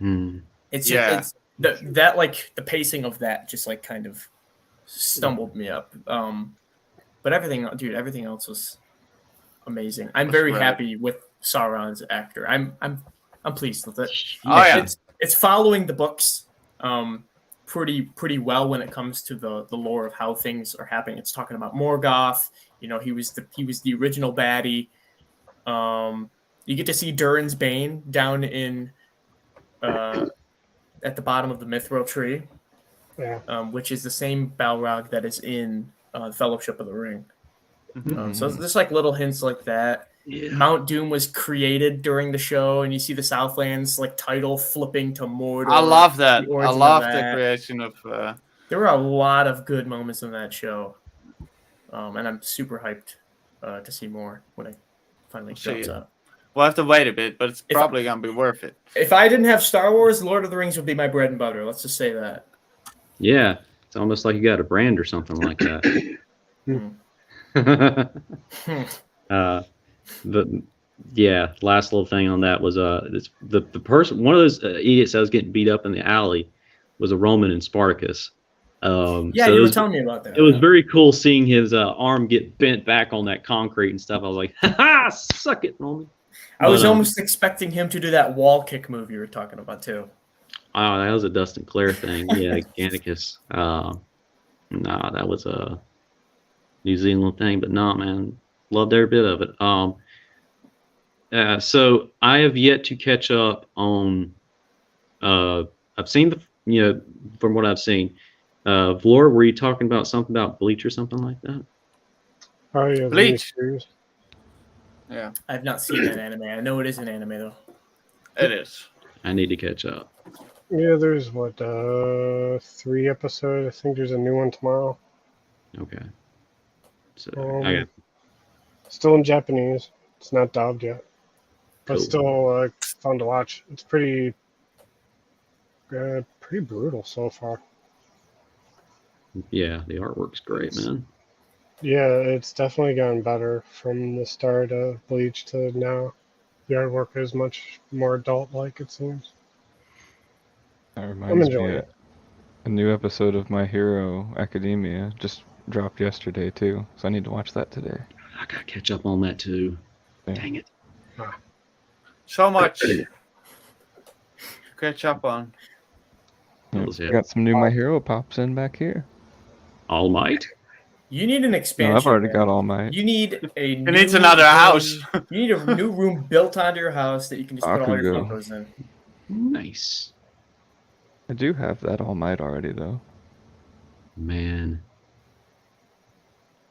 Hmm. It's Yeah. just, that like the pacing of that just like kind of stumbled me up. But everything else was amazing. I'm very great. happy with Sauron's actor. I'm pleased with it. Oh, yeah. It's following the books pretty well when it comes to the lore of how things are happening. It's talking about Morgoth. He was the original baddie. You get to see Durin's Bane down in at the bottom of the Mithril tree, which is the same Balrog that is in Fellowship of the Ring. So there's like little hints like that. Yeah. Mount Doom was created during the show, and you see the Southlands like title flipping to Mordor. I love that. the I origin of love the that. creation of. There were a lot of good moments in that show, and I'm super hyped to see more when it finally see jumps it. up. We'll have to wait a bit, but it's If I- probably gonna be worth it. If I didn't have Star Wars, Lord of the Rings would be my bread and butter. Let's just say that. Yeah. It's almost like you got a brand or something like that. But yeah, last little thing on that was the person, one of those idiots that was getting beat up in the alley was a Roman in Spartacus. Yeah, so you it were was, telling me about that. it was very cool seeing his arm get bent back on that concrete and stuff. I was like, ha, suck it, Roman. I was But, almost expecting him to do that wall kick move you were talking about too. Oh, that was a Dustin Clare thing. Yeah, Gannicus. Nah, that was a New Zealand thing, but nah, man, loved every bit of it. So I have yet to catch up on. I've seen from what I've seen. Vlor, were you talking about something about Bleach or something like that? Oh yeah, Bleach. miniseries. Yeah, I've not seen that anime. I know it is an anime though. it is. I need to catch up. Yeah, there's 3 episodes. I think there's a new one tomorrow. Okay. So Um, I got Still in Japanese. It's not dubbed yet, but Cool. still fun to watch. It's pretty brutal so far. yeah, the artwork's great, man. Yeah, it's definitely gotten better from the start of Bleach to now. The artwork is much more adult-like, it seems. That I'm reminds me, enjoying it. a new episode of My Hero Academia just dropped yesterday too, so I need to watch that today. I gotta catch up on that too. Yeah. Dang it. So much to catch up on. That Yeah, was I it. got some new My Hero pops in back here. All Might. You need an expansion. No, I've already man. got All Might. You need a. It needs another house. You need a new room built onto your house that you can just put all your Bakugo. Funkos in. Nice. I do have that All Might already though. Man.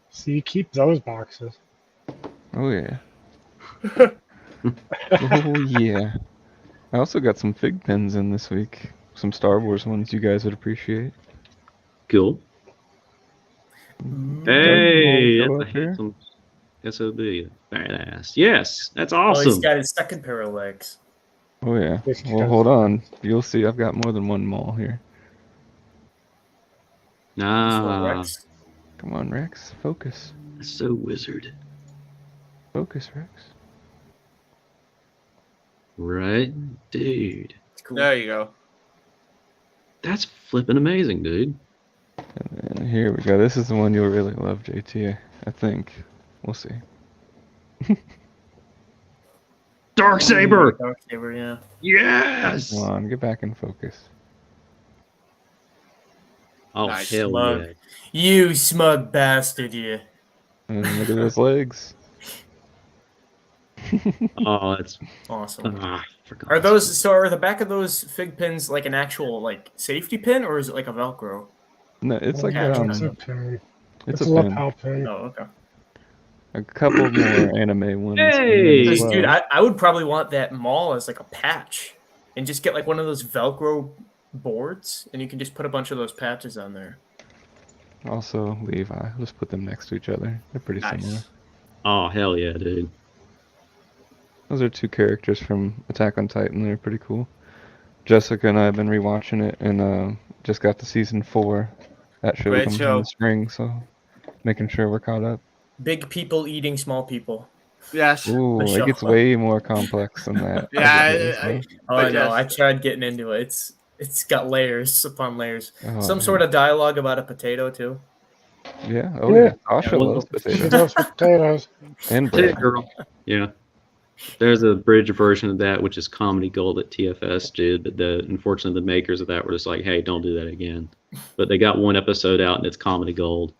So you keep those boxes. Oh yeah. Oh yeah. I also got some fig pins in this week. Some Star Wars ones you guys would appreciate. Cool. Doug, Hey, you wanna that's go a up here? handsome SOB. Badass. Yes, that's Oh, he's awesome. got his second pair of legs. Oh yeah. Yes, he Well, does. hold on. You'll see. I've got more than one mall here. His little Ah, Rex. Come on, Rex. Focus. so wizard. Focus, Rex. Right, dude. It's cool. There you go. That's flipping amazing, dude. And here we go. This is the one you'll really love, JT. I think. We'll see. Dark Saber. Dark Saber, yeah. Yes. Come on, get back in focus. Oh Nice. hell Smug. yeah. You smug bastard, you. And look at those legs. Oh, that's Awesome. forgot. Are those so? Are the back of those fig pins like an actual like safety pin, or is it like a Velcro? No, it's like Yeah, It's a pin. it's It's a a pin. lapel pin. Oh, okay. A couple more anime ones. Hey! as Because, well. dude, I would probably want that mall as like a patch, and just get like one of those Velcro boards, and you can just put a bunch of those patches on there. Also, Levi. Just put them next to each other. They're pretty similar. Nice. Oh hell yeah, dude. Those are two characters from Attack on Titan. They're pretty cool. Jessica and I have been rewatching it, and just got to season 4. That show Great comes in show. the spring, so making sure we're caught up. Big people eating small people. Yes. Ooh, The it gets show. way more complex than that. Yeah, Oh But no, yes. I tried getting into it. It's got layers upon layers. Oh, Some man. sort of dialogue about a potato too. Yeah. Oh Yeah. yeah. Sasha Yeah. loves She potatoes loves potatoes. and That's it, bread. girl. Yeah. There's a bridge version of that, which is comedy gold that TFS did, but unfortunately the makers of that were just like, hey, don't do that again. But they got one episode out and it's comedy gold.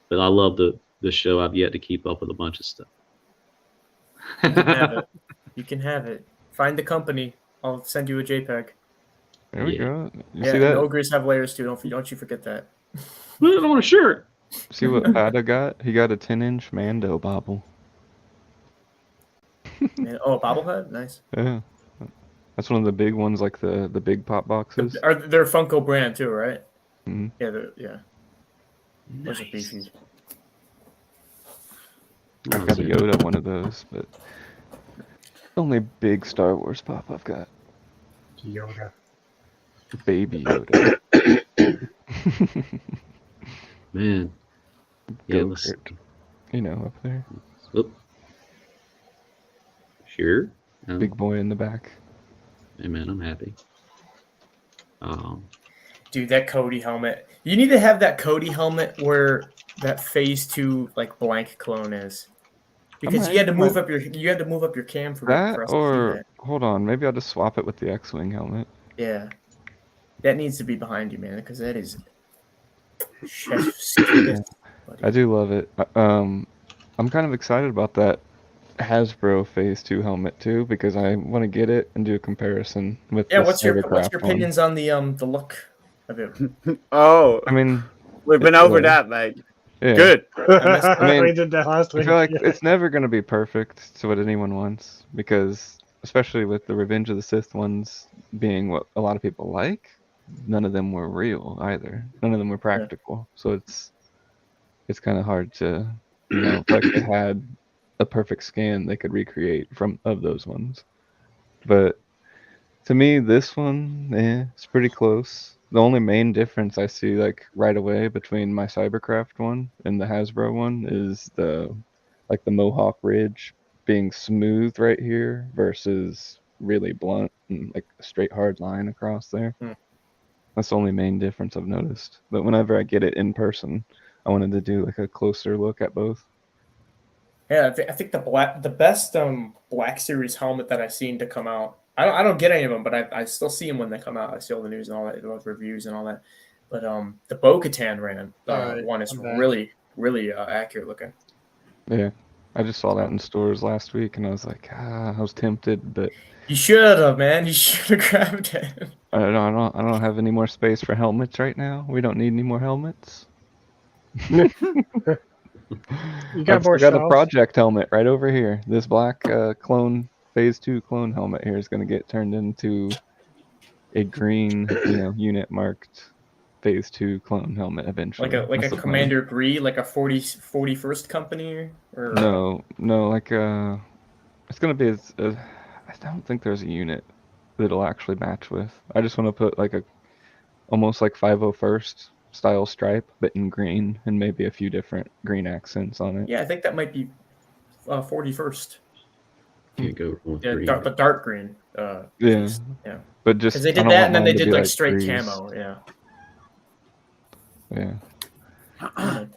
But I love the show. I've yet to keep up with a bunch of stuff. You can have it. You can have it. Find the company. I'll send you a JPEG. There we Yeah. go. You Yeah, see and that? ogres have layers too. Don't you forget that. I don't want a shirt. See what Pada got? He got a 10-inch Mando bobble. Man, oh, a bobblehead, nice. Yeah. That's one of the big ones, like the big pop boxes. They're Funko brand too, right? Mhm. Yeah, yeah. Those are beefy. I've got a Yoda one of those, but only big Star Wars pop I've got. Yoda. Baby Yoda. Man. Yeah, let's, Go-kart. You know, up there. oop. Sure. Big boy in the back. Hey man, I'm happy. Dude, that Cody helmet. You need to have that Cody helmet where that Phase 2 like blank clone is. Because you had to move up your cam for That us to see or that. hold on, maybe I'll just swap it with the X-wing helmet. Yeah. That needs to be behind you, man, because that is chef's kiss, buddy. I do love it. I'm kind of excited about that Hasbro Phase 2 helmet too, because I want to get it and do a comparison with Yeah, the what's your Cybercraft one. opinions on the look of it? Oh, I mean, we've been it's over cool. that, mate. yeah. Good. I mean, we did that last I week. feel like yeah. it's never going to be perfect to what anyone wants, because especially with the Revenge of the Sith ones being what a lot of people like, none of them were real either. None of them were practical. So it's kind of hard to, like they had a perfect scan they could recreate of those ones. But to me, this one, it's pretty close. The only main difference I see like right away between my Cybercraft one and the Hasbro one is the Mohawk ridge being smooth right here versus really blunt and like a straight hard line across there. That's the only main difference I've noticed. But whenever I get it in person, I wanted to do like a closer look at both. Yeah, I think the best Black Series helmet that I've seen to come out. I don't get any of them, but I still see them when they come out. I see all the news and all that, those reviews and all that. But the Bo-Katan one is really accurate looking. Yeah, I just saw that in stores last week, and I was like, I was tempted, but You should have, man. You should have grabbed it. I don't have any more space for helmets right now. We don't need any more helmets. You got I've more still got a shelves? project helmet right over here. This black clone Phase 2 clone helmet here is going to get turned into a green, unit marked Phase 2 clone helmet eventually. Like That's a the plan. Commander Gree, like a 41st company, or No, like it's going to be I don't think there's a unit that'll actually match with. I just want to put like almost like 501st style stripe, but in green, and maybe a few different green accents on it. yeah, I think that might be 41st. Can't go wrong with Yeah, green. the dark green. Yeah. Yeah. But just Because they I did don't that, want and then they mine to did be like straight grease. camo. Yeah. Yeah. Okay.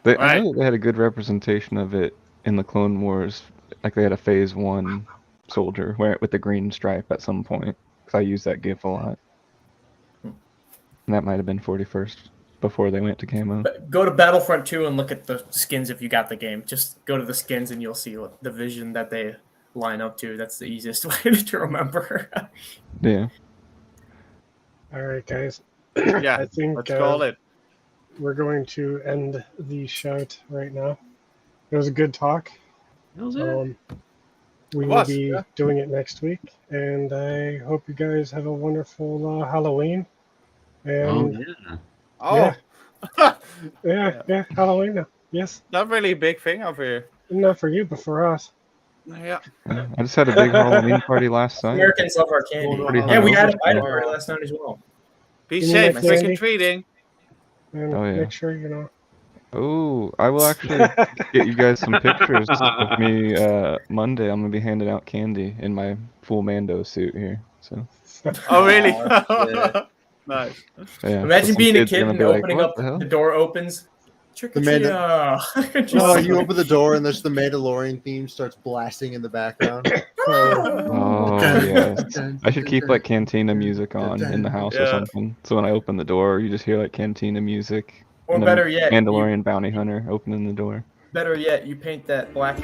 I Right. know that they had a good representation of it in the Clone Wars. Like they had a Phase 1 soldier with the green stripe at some point. Because I use that GIF a lot. And that might have been 41st before they went to camo. But go to Battlefront 2 and look at the skins if you got the game. Just go to the skins and you'll see what the vision that they line up to. That's the easiest way to remember. Yeah. All right, guys. Yeah, I think let's call it. we're going to end the shout right now. It was a good talk. That was it. We It will was, be yeah. doing it next week, and I hope you guys have a wonderful Halloween. Oh And yeah. Oh, yeah, Halloween now. Yes, not really a big thing over here. not for you, but for us. Yeah. Yeah. I just had a big Halloween party last night. Americans love our candy. Pretty Yeah, we had hungover, a so- party last night as well. Be Give me safe, my trick candy. or treating. And Oh, yeah. make sure you know. Oh, I will actually get you guys some pictures of me Monday. I'm gonna be handing out candy in my full Mando suit here. So Oh, really? Oh, Nice. yeah. Imagine some being a kids are kid gonna and be like, opening "What up the hell?" the door opens. Trick or The man treat. Oh, you open the door and there's the Mandalorian theme starts blasting in the background. Oh yes. I should keep like Cantina music on in the house or Yeah. something. So when I open the door, you just hear like Cantina music. Or and a better yet, Mandalorian bounty hunter opening the door. Better yet, you paint that black.